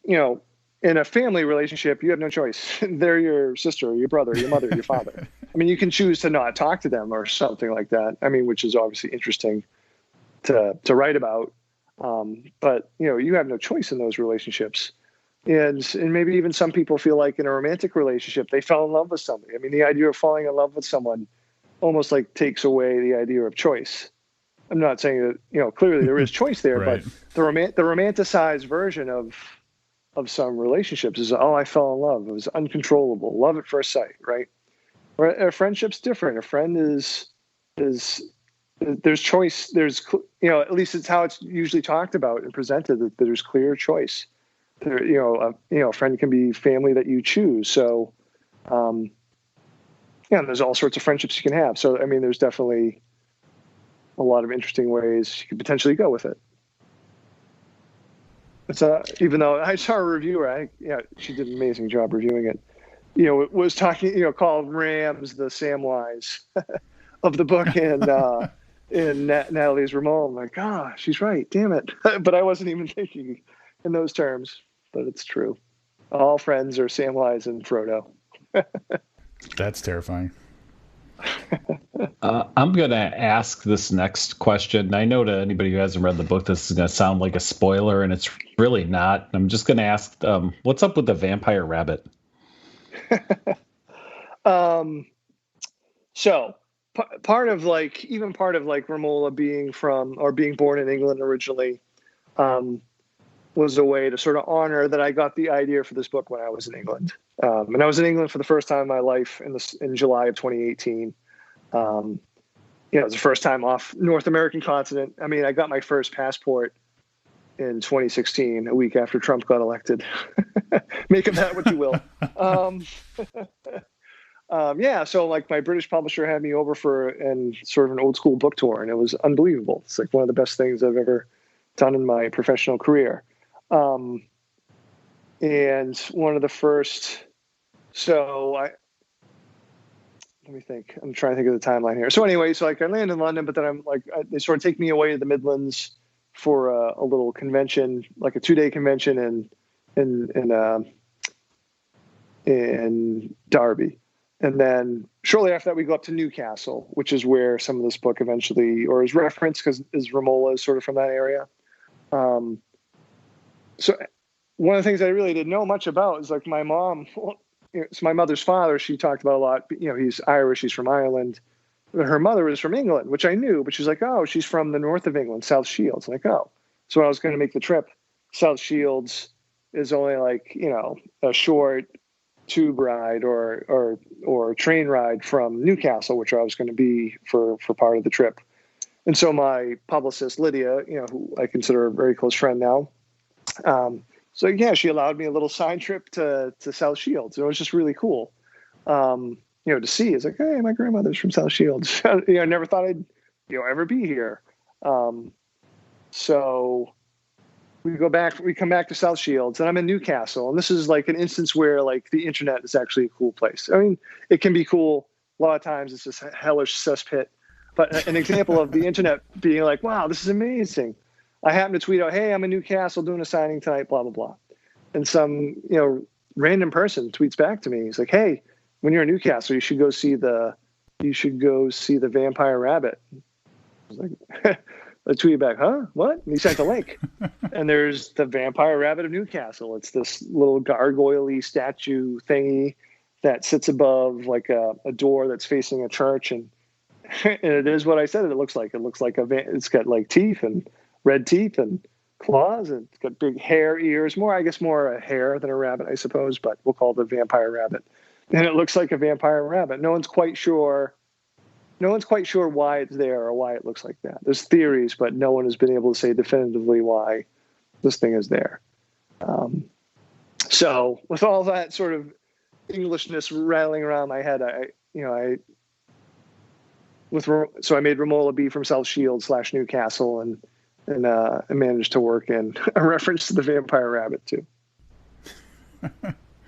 in a family relationship, you have no choice. They're your sister, or your brother, your mother, your father. I mean, you can choose to not talk to them or something like that. I mean, which is obviously interesting to write about. But you have no choice in those relationships. And maybe even some people feel like in a romantic relationship, they fell in love with somebody. I mean, the idea of falling in love with someone almost like takes away the idea of choice. I'm not saying that, clearly there is choice there, right. But the romanticized version of some relationships is, I fell in love. It was uncontrollable. Love at first sight, right? A friendship's different. A friend is there's choice. There's, at least it's how it's usually talked about and presented, that there's clear choice. A friend can be family that you choose. So, there's all sorts of friendships you can have. So, I mean, there's definitely a lot of interesting ways you could potentially go with it. It's even though I saw a reviewer, she did an amazing job reviewing it. It was talking, called Rams the Samwise of the book, and in Natalie's Ramon. I'm like, she's right. Damn it! But I wasn't even thinking in those terms. But it's true. All friends are Samwise and Frodo. That's terrifying. I'm going to ask this next question. I know to anybody who hasn't read the book, this is going to sound like a spoiler, and it's really not. I'm just going to ask, what's up with the vampire rabbit? So part of Romola being born in England originally, was a way to sort of honor that I got the idea for this book when I was in England. And I was in England for the first time in my life in July of 2018. It was the first time off North American continent. I mean, I got my first passport in 2016, a week after Trump got elected. Make of that what you will. So like my British publisher had me over for sort of an old school book tour, and it was unbelievable. It's like one of the best things I've ever done in my professional career. And one of the first, let me think. I'm trying to think of the timeline here. So anyway, I land in London, but then they sort of take me away to the Midlands for a little convention, like a 2-day convention in in Derby. And then shortly after that, we go up to Newcastle, which is where some of this book eventually, or is referenced, because Romola is sort of from that area. So one of the things I really didn't know much about is like my mom, it's my mother's father, she talked about a lot. He's Irish, he's from Ireland. Her mother was from England, which I knew, but she's like, oh, she's from the north of England, South Shields. I'm like, oh. So when I was going to make the trip, South Shields is only like, a short tube ride or train ride from Newcastle, which I was going to be for part of the trip. And so my publicist, Lydia, who I consider a very close friend now, so yeah, she allowed me a little side trip to South Shields. It was just really cool, to see. It's like, hey, my grandmother's from South Shields. I never thought I'd ever be here. So we come back to South Shields, and I'm in Newcastle. And this is like an instance where like the internet is actually a cool place. I mean, it can be cool. A lot of times it's just a hellish cesspit. But an example of the internet being like, wow, this is amazing. I happen to tweet out, hey, I'm in Newcastle doing a signing tonight, blah, blah, blah. And some, random person tweets back to me. He's like, hey, when you're in Newcastle, you should go see the Vampire Rabbit. I was like, I tweeted back, huh? What? And he sent a link. And there's the Vampire Rabbit of Newcastle. It's this little gargoyle-y statue thingy that sits above like a door that's facing a church. And it is what I said it looks like. It looks like it's got like teeth and red teeth and claws, and it's got big hair, ears, more a hair than a rabbit, I suppose, but we'll call it a vampire rabbit. And it looks like a vampire rabbit. No one's quite sure why it's there or why it looks like that. There's theories, but no one has been able to say definitively why this thing is there. So with all that sort of Englishness rattling around my head, I made Romola be from South Shields / Newcastle, and managed to work in a reference to the vampire rabbit too.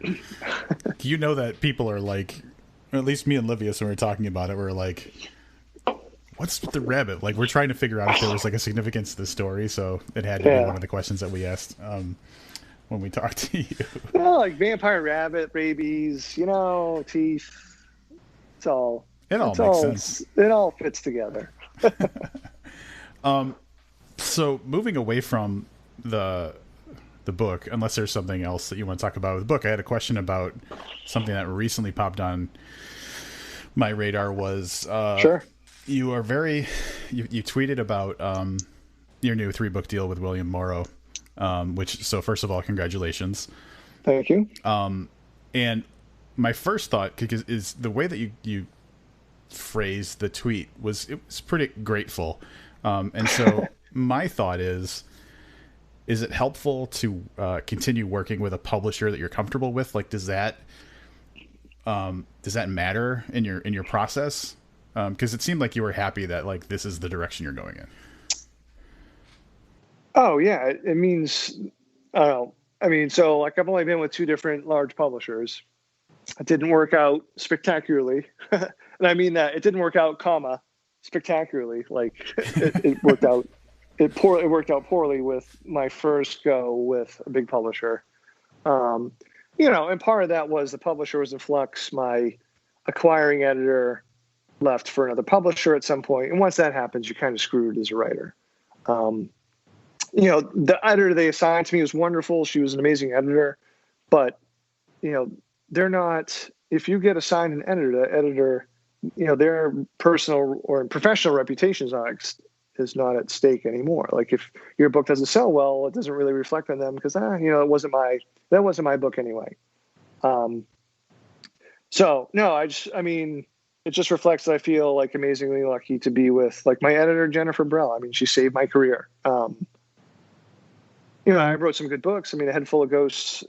Do you know that people are like, or at least me and Livius, when we were talking about it, we're like, what's with the rabbit? Like, we're trying to figure out if there was like a significance to the story, so it had to be one of the questions that we asked when we talked to you. Well, like vampire rabbit, rabies, teeth. It all makes sense. It all fits together. So moving away from the book, unless there's something else that you want to talk about with the book, I had a question about something that recently popped on my radar. Was sure. You tweeted about your new 3-book deal with William Morrow, so first of all, congratulations. Thank you. And my first thought is the way that you phrased the tweet was pretty grateful. And so my thought is it helpful to continue working with a publisher that you're comfortable with? Like, does that matter in your process? Because it seemed like you were happy that like this is the direction you're going in. Oh yeah, it means I don't know. I mean, so like I've only been with 2 different large publishers. It didn't work out spectacularly, and I mean that it didn't work out, spectacularly. Like it worked out. It worked out poorly with my first go with a big publisher. And part of that was the publisher was in flux. My acquiring editor left for another publisher at some point, and once that happens, you're kind of screwed as a writer. The editor they assigned to me was wonderful. She was an amazing editor, but they're not. If you get assigned an editor, their personal or professional reputation is not at stake anymore. Like if your book doesn't sell well, it doesn't really reflect on them because that wasn't my book anyway. So no, it just reflects that I feel like amazingly lucky to be with like my editor, Jennifer Brell. I mean, she saved my career. I wrote some good books. I mean, A Head Full of Ghosts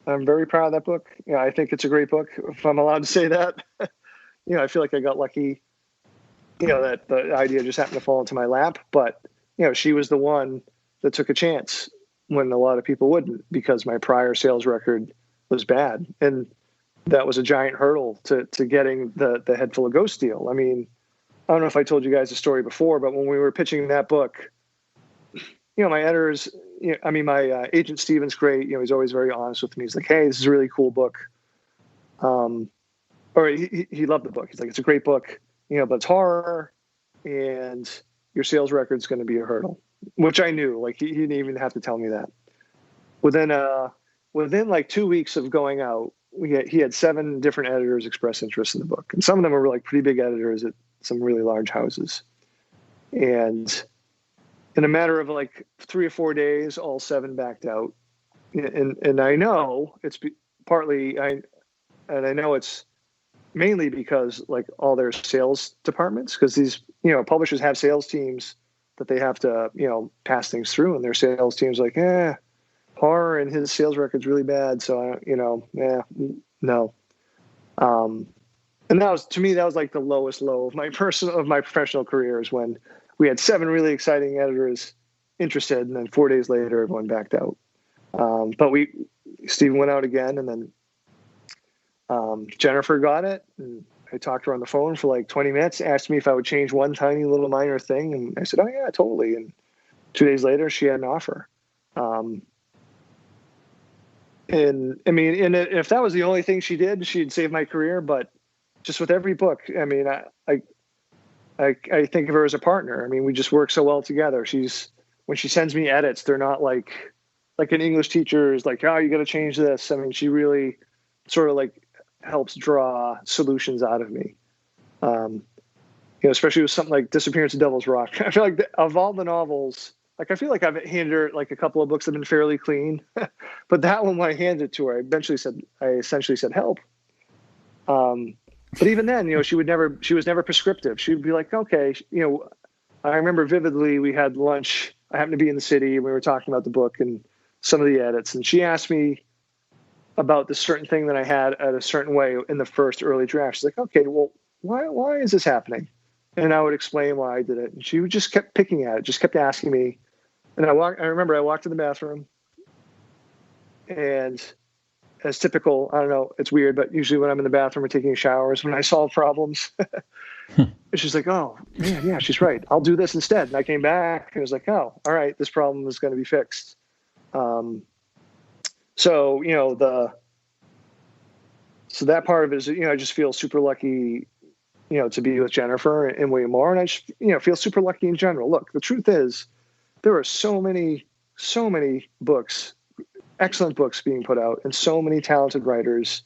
I'm very proud of that book. I think it's a great book, if I'm allowed to say that. I feel like I got lucky, that the idea just happened to fall into my lap. But, she was the one that took a chance when a lot of people wouldn't, because my prior sales record was bad. And that was a giant hurdle to getting the Head Full of Ghosts deal. I mean, I don't know if I told you guys the story before, but when we were pitching that book, my editors, my agent Steven's great. He's always very honest with me. He's like, hey, this is a really cool book. Or he loved the book. He's like, it's a great book, but it's horror, and your sales record's going to be a hurdle, which I knew. Like he didn't even have to tell me that. Within like 2 weeks of going out, he had 7 different editors express interest in the book, and some of them were like pretty big editors at some really large houses. And in a matter of like 3 or 4 days, all 7 backed out. And I know it's partly I know it's mainly because like all their sales departments, because these publishers have sales teams that they have to pass things through, and their sales teams like horror and his sales record's really bad, so no. And that was, to me, that was like the lowest low of my professional career, is when we had 7 really exciting editors interested, and then 4 days later everyone backed out. But Stephen went out again, and then Jennifer got it, and I talked to her on the phone for like 20 minutes, asked me if I would change one tiny little minor thing, and I said, oh yeah, totally. And 2 days later she had an offer. And I mean, and if that was the only thing she did, she'd save my career. But just with every book, I mean, I think of her as a partner. I mean, we just work so well together. When she sends me edits, they're not like an English teacher is like, oh, you got to change this. I mean, she really sort of like helps draw solutions out of me. Especially with something like Disappearance of Devil's Rock. I feel like of all the novels, like I feel like I've handed her like a couple of books that have been fairly clean, but that one, when I handed it to her, I essentially said help. But even then, she was never prescriptive. She would be like, okay, I remember vividly, we had lunch. I happened to be in the city, and we were talking about the book and some of the edits, and she asked me about this certain thing that I had at a certain way in the first early draft. She's like, okay, well, why is this happening? And I would explain why I did it. And she just kept picking at it, just kept asking me. And I remember I walked to the bathroom, and as typical, I don't know, it's weird, but usually when I'm in the bathroom or taking showers, when I solve problems, she's like, oh man, yeah, she's right. I'll do this instead. And I came back and was like, oh, all right, this problem is going to be fixed. So that part of it is, I just feel super lucky, to be with Jennifer and William Moore. And I just, feel super lucky in general. Look, the truth is there are so many books, excellent books being put out, and so many talented writers,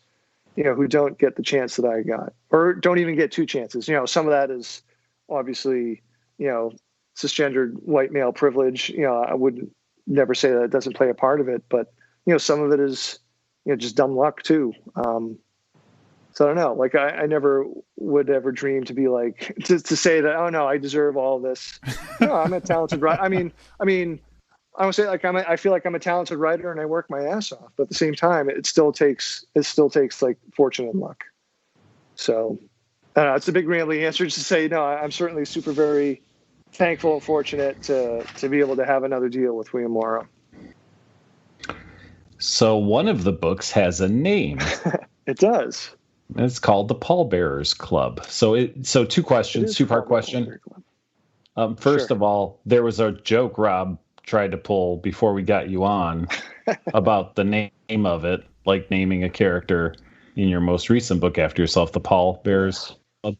who don't get the chance that I got, or don't even get 2 chances. Some of that is obviously, cisgendered white male privilege. I would never say that it doesn't play a part of it, but, some of it is, just dumb luck too. So I don't know, like I never would ever dream to be like, to say that, oh no, I deserve all this. No, I'm a talented writer. I mean, I would say like I feel like I'm a talented writer and I work my ass off, but at the same time, it still takes like fortune and luck. So I don't know, it's a big rambling answer to say, no, I'm certainly super, very thankful and fortunate to be able to have another deal with William Morrow. So one of the books has a name. It does. It's called the Pallbearers Club. So 2 questions, 2-part question. First of all, there was a joke Rob tried to pull before we got you on about the name of it, like naming a character in your most recent book after yourself, the Pallbearers Club.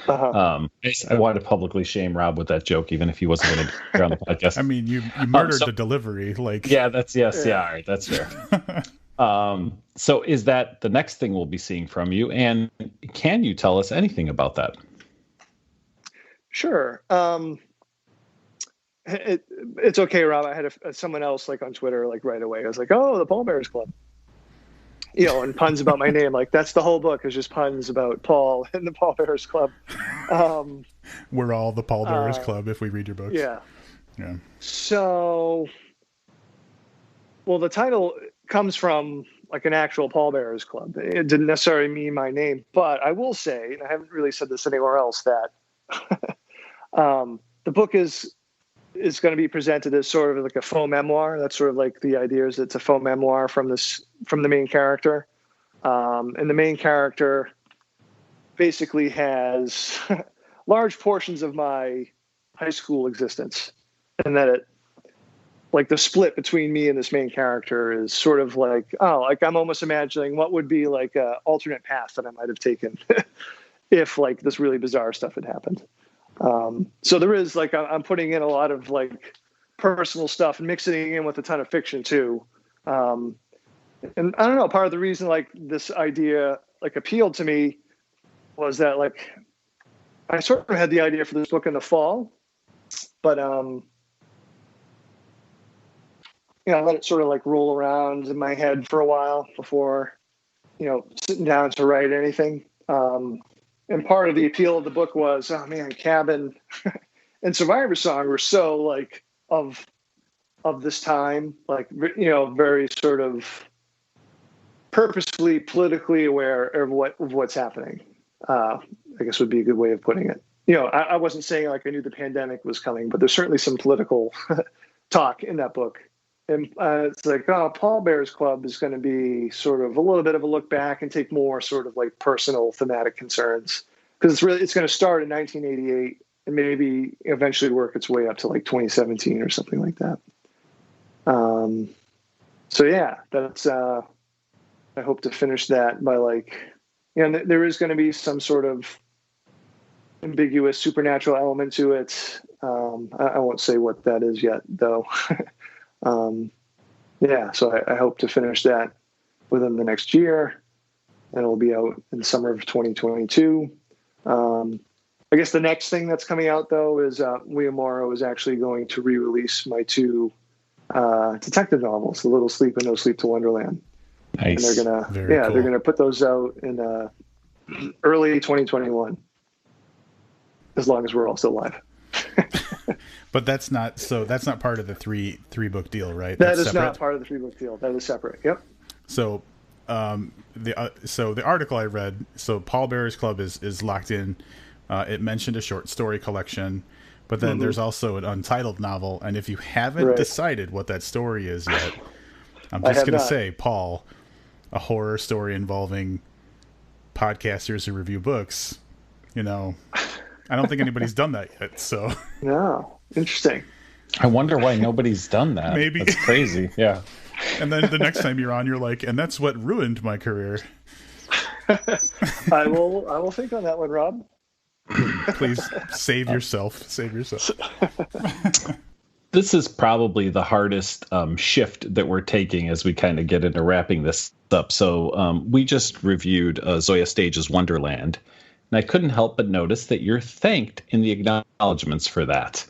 Uh-huh. I wanted to publicly shame Rob with that joke, even if he wasn't going to be on the podcast. I mean, you murdered the delivery. Like, yeah, that's all right, that's fair. So is that the next thing we'll be seeing from you? And can you tell us anything about that? Sure. It's okay, Rob. I had someone else like on Twitter, like right away. I was like, oh, the Pallbearers Club. And puns about my name. Like that's the whole book is just puns about Paul and the Pallbearers Club. We're all the Pallbearers Club if we read your books. Yeah. Yeah. So, well, the title comes from like an actual Pallbearers Club. It didn't necessarily mean my name, but I will say, and I haven't really said this anywhere else, that the book is going to be presented as sort of like a faux memoir. That's sort of like the idea is it's a faux memoir from the main character. And the main character basically has large portions of my high school existence, and that like the split between me and this main character is sort of like, I'm almost imagining what would be like a alternate path that I might have taken if like this really bizarre stuff had happened. So there is like, I'm putting in a lot of like personal stuff and mixing it in with a ton of fiction too. And I don't know, part of the reason like this idea like appealed to me was that like I sort of had the idea for this book in the fall, but I let it sort of like roll around in my head for a while before, sitting down to write anything. And part of the appeal of the book was, oh man, Cabin and Survivor Song were so like of this time, like, very sort of purposefully politically aware of what's happening. I guess would be a good way of putting it. I wasn't saying like I knew the pandemic was coming, but there's certainly some political talk in that book. And it's like, Paul Bear's Club is going to be sort of a little bit of a look back and take more sort of like personal thematic concerns, because it's going to start in 1988 and maybe eventually work its way up to like 2017 or something like that. So yeah, that's I hope to finish that by like, there is going to be some sort of ambiguous supernatural element to it. I won't say what that is yet, though. So I hope to finish that within the next year, and it'll be out in the summer of 2022. I guess the next thing that's coming out, though, is William Morrow is actually going to re-release my 2 detective novels, The Little Sleep and No Sleep to Wonderland. Nice. And they're gonna put those out in early 2021, as long as we're all still alive. But that's not part of the three book deal, right? That is not part of the 3-book deal. That is separate. Yep. So, the article I read, so Paul Bear's Club is locked in. It mentioned a short story collection, but then there's also an untitled novel. And if you haven't decided what that story is yet, I'm just going to say, Paul, a horror story involving podcasters who review books. I don't think anybody's done that yet. So no, interesting. I wonder why nobody's done that. Maybe that's crazy. Yeah. And then the next time you're on, you're like, and that's what ruined my career. I will think on that one, Rob. Please save yourself. Save yourself. This is probably the hardest shift that we're taking as we kind of get into wrapping this up. So we just reviewed Zoya Stage's Wonderland, and I couldn't help but notice that you're thanked in the acknowledgments for that.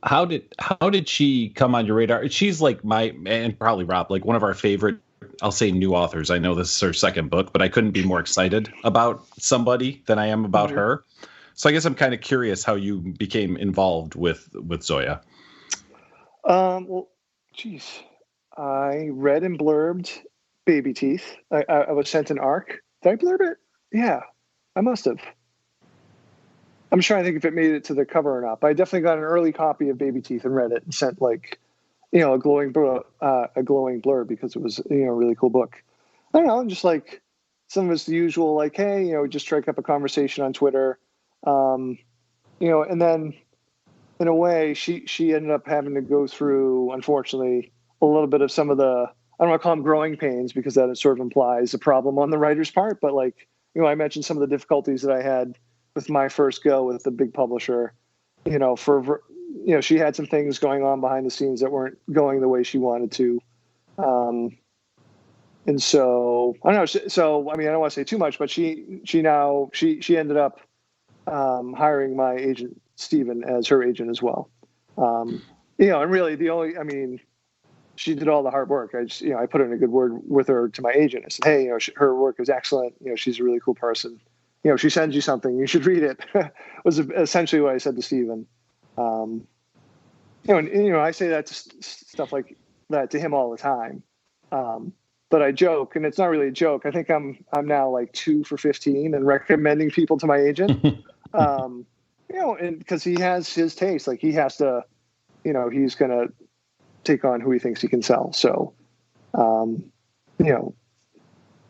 How did she come on your radar? She's like and probably Rob, like one of our favorite, I'll say, new authors. I know this is her second book, but I couldn't be more excited about somebody than I am about her. So I guess I'm kind of curious how you became involved with Zoya. Well, geez, I read and blurbed Baby Teeth. I was sent an ARC. Did I blurb it? Yeah, I must have. I'm trying to think if it made it to the cover or not, but I definitely got an early copy of Baby Teeth and read it and sent like, a glowing blurb because it was, a really cool book. I don't know, just like some of it's the usual, like, hey, just strike up a conversation on Twitter. And then in a way she ended up having to go through, unfortunately, a little bit of some of the, I don't want to call them growing pains because that sort of implies a problem on the writer's part. But like, I mentioned some of the difficulties that I had with my first go with the big publisher, she had some things going on behind the scenes that weren't going the way she wanted to. And so I don't know. So, I mean, I don't want to say too much, but she ended up hiring my agent, Steven, as her agent as well. And really she did all the hard work. I put in a good word with her to my agent. I said, hey, her work is excellent. She's a really cool person. She sends you something, you should read it, was essentially what I said to Steven. I say that stuff like that to him all the time. But I joke, and it's not really a joke. I think I'm now like 2 for 15 and recommending people to my agent. And because he has his taste, like he has to, he's going to take on who he thinks he can sell. So,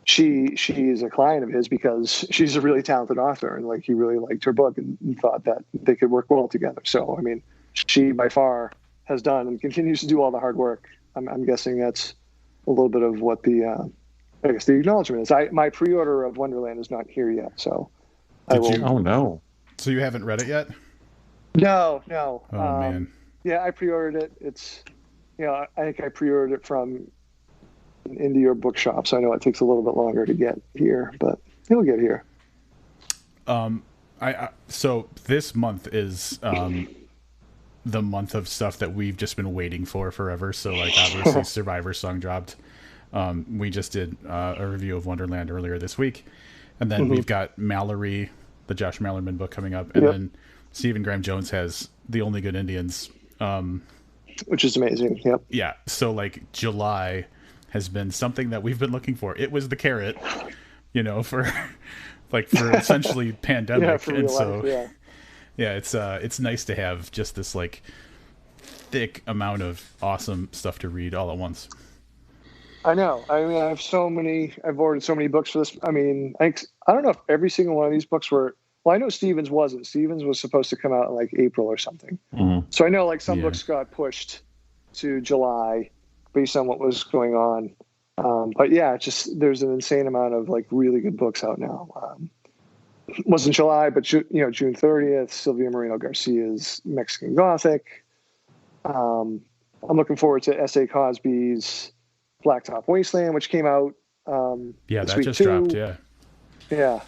she is a client of his because she's a really talented author, and like he really liked her book and thought that they could work well together. So, I mean, she by far has done and continues to do all the hard work. I'm guessing that's a little bit of what the acknowledgement is. My pre-order of Wonderland is not here yet, so I will. Oh no! So you haven't read it yet? No. Oh man. Yeah, I pre-ordered it. It's, I think I pre-ordered it from an indie or bookshop, so I know it takes a little bit longer to get here, but it'll get here. So this month is the month of stuff that we've just been waiting for forever. So like obviously Survivor Song dropped. We just did a review of Wonderland earlier this week, and then we've got Mallory, the Josh Mallerman book coming up, and then Stephen Graham Jones has The Only Good Indians, which is amazing. Yep. Yeah. So like July has been something that we've been looking for. It was the carrot, for essentially pandemic, for and real so life, it's nice to have just this like thick amount of awesome stuff to read all at once. I know. I mean, I've ordered so many books for this. I mean, I don't know if every single one of these books were. Well, I know Stevens wasn't. Stevens was supposed to come out in like April or something. Mm-hmm. So I know like some books got pushed to July based on what was going on. But yeah, just there's an insane amount of like really good books out now. It wasn't July, but June 30th, Sylvia Moreno Garcia's Mexican Gothic. I'm looking forward to S.A. Cosby's Blacktop Wasteland, which came out. This that week just too. dropped. Yeah.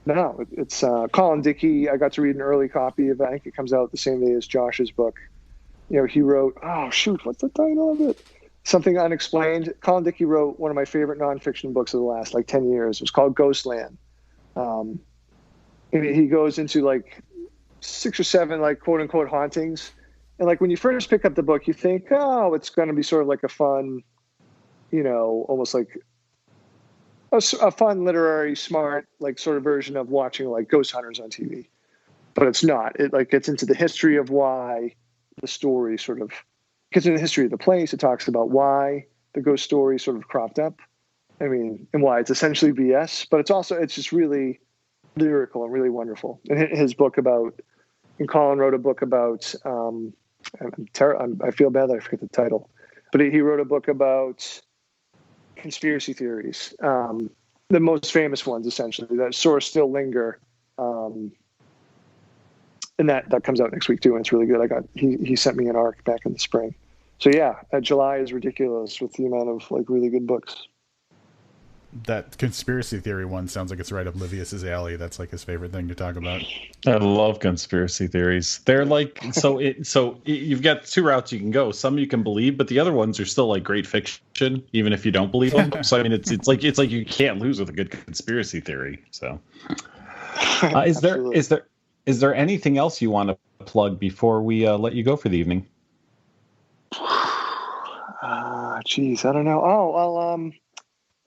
No, it's Colin Dickey. I got to read an early copy of it. I think it comes out the same day as Josh's book. He wrote, what's the title of it? Something Unexplained. Colin Dickey wrote one of my favorite nonfiction books of the last 10 years. It was called Ghostland. And he goes into like 6 or 7 quote unquote hauntings. And when you first pick up the book, you think, it's going to be sort of like a fun, almost like a fun literary smart sort of version of watching Ghost Hunters on TV. But it's not. It gets into the history of why the story sort of gets into the history of the place. It talks about why the ghost story sort of cropped up. I mean, and why it's essentially BS, but it's just really lyrical and really wonderful. And Colin wrote a book about, I feel bad that I forget the title, but he wrote a book about conspiracy theories, the most famous ones essentially that sort of still linger, and that comes out next week too, and it's really good. He sent me an arc back in the spring, so July is ridiculous with the amount of really good books. That conspiracy theory one sounds like it's right up Livius's alley. That's his favorite thing to talk about. I love conspiracy theories. They're so you've got 2 routes you can go. Some you can believe, but the other ones are still great fiction, even if you don't believe them. So I mean, it's like you can't lose with a good conspiracy theory. So, is there anything else you want to plug before we let you go for the evening? Geez, I don't know.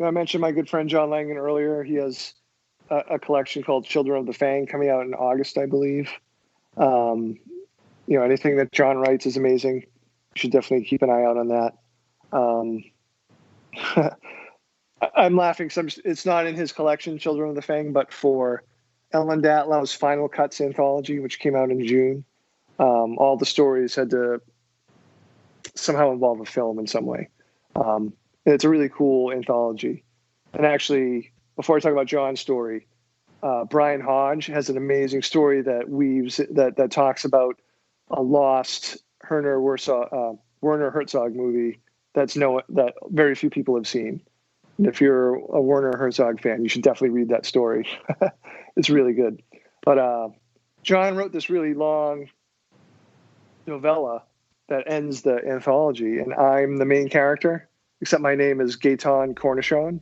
I mentioned my good friend John Langan earlier. He has a collection called Children of the Fang coming out in August, I believe. Anything that John writes is amazing. You should definitely keep an eye out on that. I'm laughing. It's not in his collection, Children of the Fang, but for Ellen Datlow's Final Cuts anthology, which came out in June, all the stories had to somehow involve a film in some way. It's a really cool anthology. And actually, before I talk about John's story, Brian Hodge has an amazing story that talks about a lost Werner Herzog movie that very few people have seen. And if you're a Werner Herzog fan, you should definitely read that story. It's really good. But John wrote this really long novella that ends the anthology, and I'm the main character. Except my name is Gaetan Cornichon.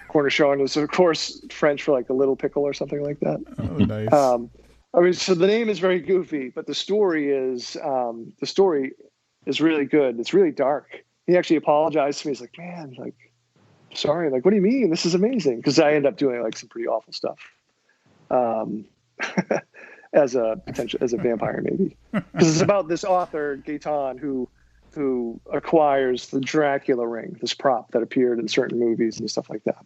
Cornichon is, of course, French for a little pickle or something like that. Oh, nice. So the name is very goofy, but the story is really good. It's really dark. He actually apologized to me. He's like, "Man, sorry. What do you mean? This is amazing." Because I end up doing some pretty awful stuff. As a vampire, maybe, because it's about this author Gaetan who acquires the Dracula ring, this prop that appeared in certain movies and stuff like that.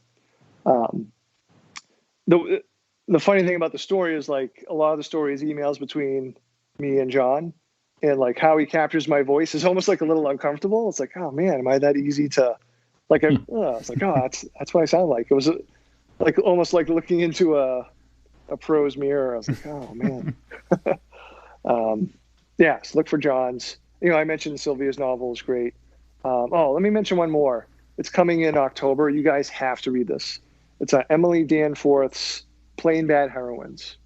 The funny thing about the story is a lot of the story is emails between me and John, and like how he captures my voice is almost like a little uncomfortable. It's like, oh man, am I that easy to like? It's like, oh, that's what I sound like. It was like almost like looking into a pro's mirror. I was like, oh man. Yeah, so look for John's. I mentioned Sylvia's novel is great. Let me mention one more. It's coming in October. You guys have to read this. It's Emily Danforth's Plain Bad Heroines.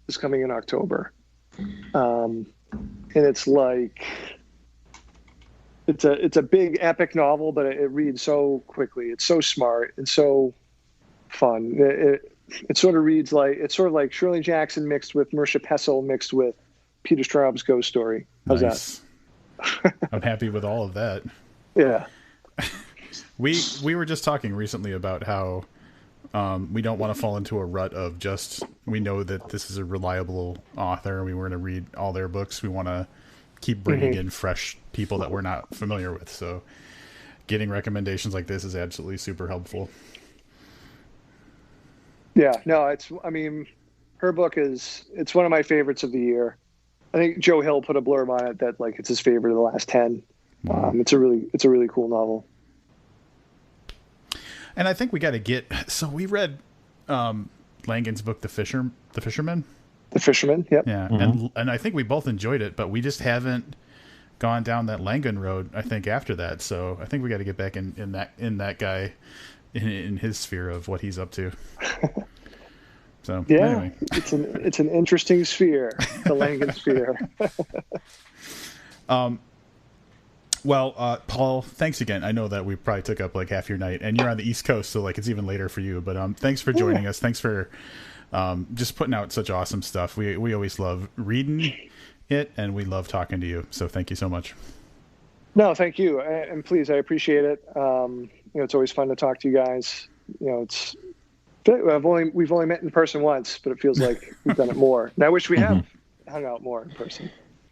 It's coming in October. And it's like, it's a big epic novel, but it reads so quickly. It's so smart and so fun. It sort of reads like, it's sort of like Shirley Jackson mixed with Mersha Pessel mixed with Peter Straub's Ghost Story. How's nice. That? I'm happy with all of that. Yeah. We were just talking recently about how we don't want to fall into a rut of just, we know that this is a reliable author. We were going to read all their books. We want to keep bringing in fresh people that we're not familiar with. So getting recommendations like this is absolutely super helpful. Yeah, no, her book it's one of my favorites of the year. I think Joe Hill put a blurb on it that like it's his favorite of the last 10. Wow. It's a really cool novel. And I think we got to so we read Langan's book, The Fisherman. The Fisherman, yep. Yeah, mm-hmm. and I think we both enjoyed it, but we just haven't gone down that Langan road, I think, after that. So I think we got to get back in that guy, in his sphere of what he's up to. So yeah, anyway. it's an interesting sphere, the Langan sphere. Well, Paul, thanks again. I know that we probably took up like half your night, and you're on the East Coast, so like it's even later for you. But thanks for joining us. Thanks for just putting out such awesome stuff. We always love reading it, and we love talking to you. So thank you so much. No, thank you, and please, I appreciate it. It's always fun to talk to you guys. We've only met in person once, but it feels like we've done it more. And I wish we have hung out more in person.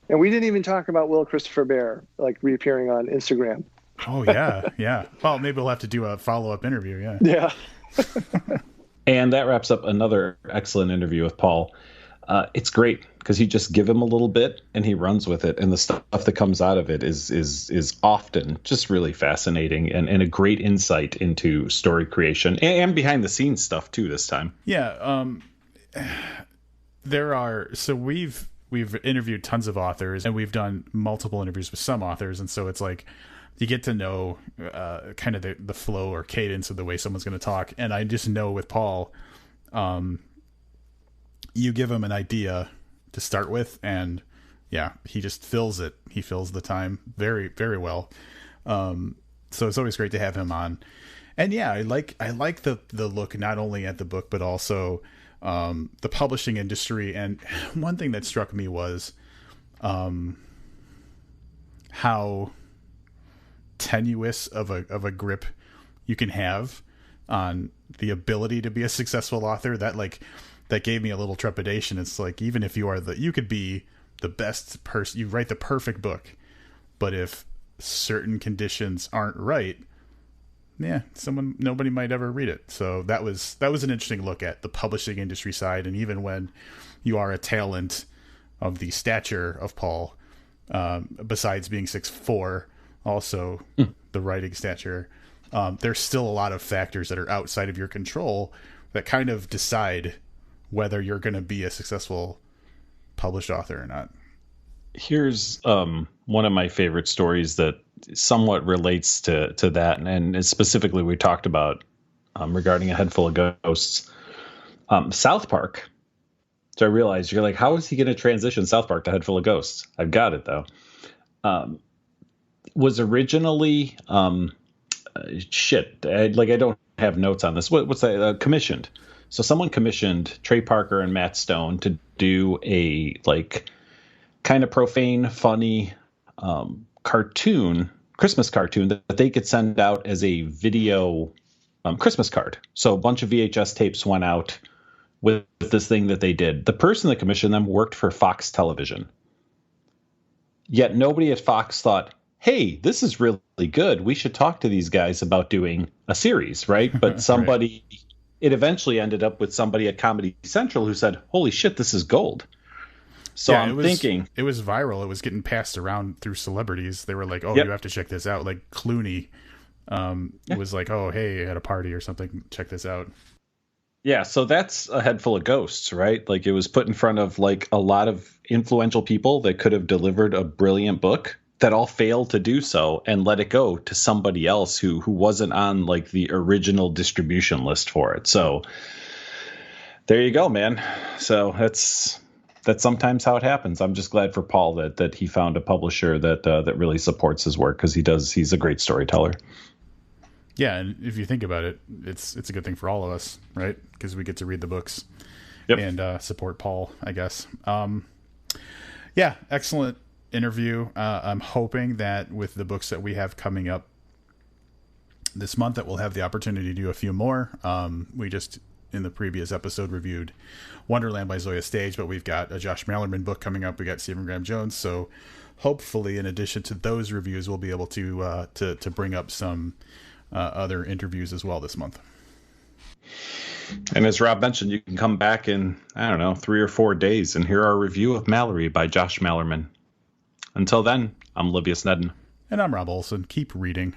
And we didn't even talk about Will Christopher Bear, like reappearing on Instagram. Oh yeah, yeah. Well, maybe we'll have to do a follow-up interview. Yeah. Yeah. And that wraps up another excellent interview with Paul. It's great because you just give him a little bit and he runs with it, and the stuff that comes out of it is often just really fascinating and a great insight into story creation and behind the scenes stuff too this time. Yeah. We've interviewed tons of authors, and we've done multiple interviews with some authors, and so it's like you get to know kind of the flow or cadence of the way someone's going to talk. And I just know with Paul, you give him an idea to start with, and yeah, he just fills it. He fills the time very, very well. So it's always great to have him on. And yeah, I like the look not only at the book but also the publishing industry. And one thing that struck me was how tenuous of a grip you can have on the ability to be a successful author. That gave me a little trepidation. It's like, even if you could be the best person, you write the perfect book, but if certain conditions aren't right, yeah, nobody might ever read it. So that was an interesting look at the publishing industry side. And even when you are a talent of the stature of Paul, besides being 6'4", also the writing stature, there's still a lot of factors that are outside of your control that kind of decide whether you're going to be a successful published author or not. Here's one of my favorite stories that somewhat relates to that, and specifically we talked about regarding A Head Full of Ghosts. South Park. So I realized, you're like, how is he going to transition South Park to Head Full of Ghosts? I've got it though. Was originally I don't have notes on this. What's that? Commissioned. So someone commissioned Trey Parker and Matt Stone to do a kind of profane, funny Christmas cartoon that they could send out as a video Christmas card. So a bunch of VHS tapes went out with this thing that they did. The person that commissioned them worked for Fox Television. Yet nobody at Fox thought, hey, this is really good. We should talk to these guys about doing a series, right? But somebody... Right. It eventually ended up with somebody at Comedy Central who said, holy shit, this is gold. So I'm thinking it was viral. It was getting passed around through celebrities. They were like, "Oh, Yep. you have to check this out." Like Clooney, it was like, "Oh, hey, at a party or something, check this out." Yeah, so that's A Head Full of Ghosts, right? Like it was put in front of like a lot of influential people that could have delivered a brilliant book that all failed to do so and let it go to somebody else who wasn't on like the original distribution list for it. So there you go, man. So that's sometimes how it happens. I'm just glad for Paul that he found a publisher that really supports his work, because he's a great storyteller. Yeah, and if you think about it, it's a good thing for all of us, right? Because we get to read the books and support Paul, I guess. Yeah, excellent interview. I'm hoping that with the books that we have coming up this month, that we'll have the opportunity to do a few more. We just, in the previous episode, reviewed Wonderland by Zoya Stage, but we've got a Josh Malerman book coming up. We got Stephen Graham Jones. So hopefully, in addition to those reviews, we'll be able to bring up some other interviews as well this month. And as Rob mentioned, you can come back in, 3 or 4 days and hear our review of Mallory by Josh Malerman. Until then, I'm Olivia Snedden. And I'm Rob Olson. Keep reading.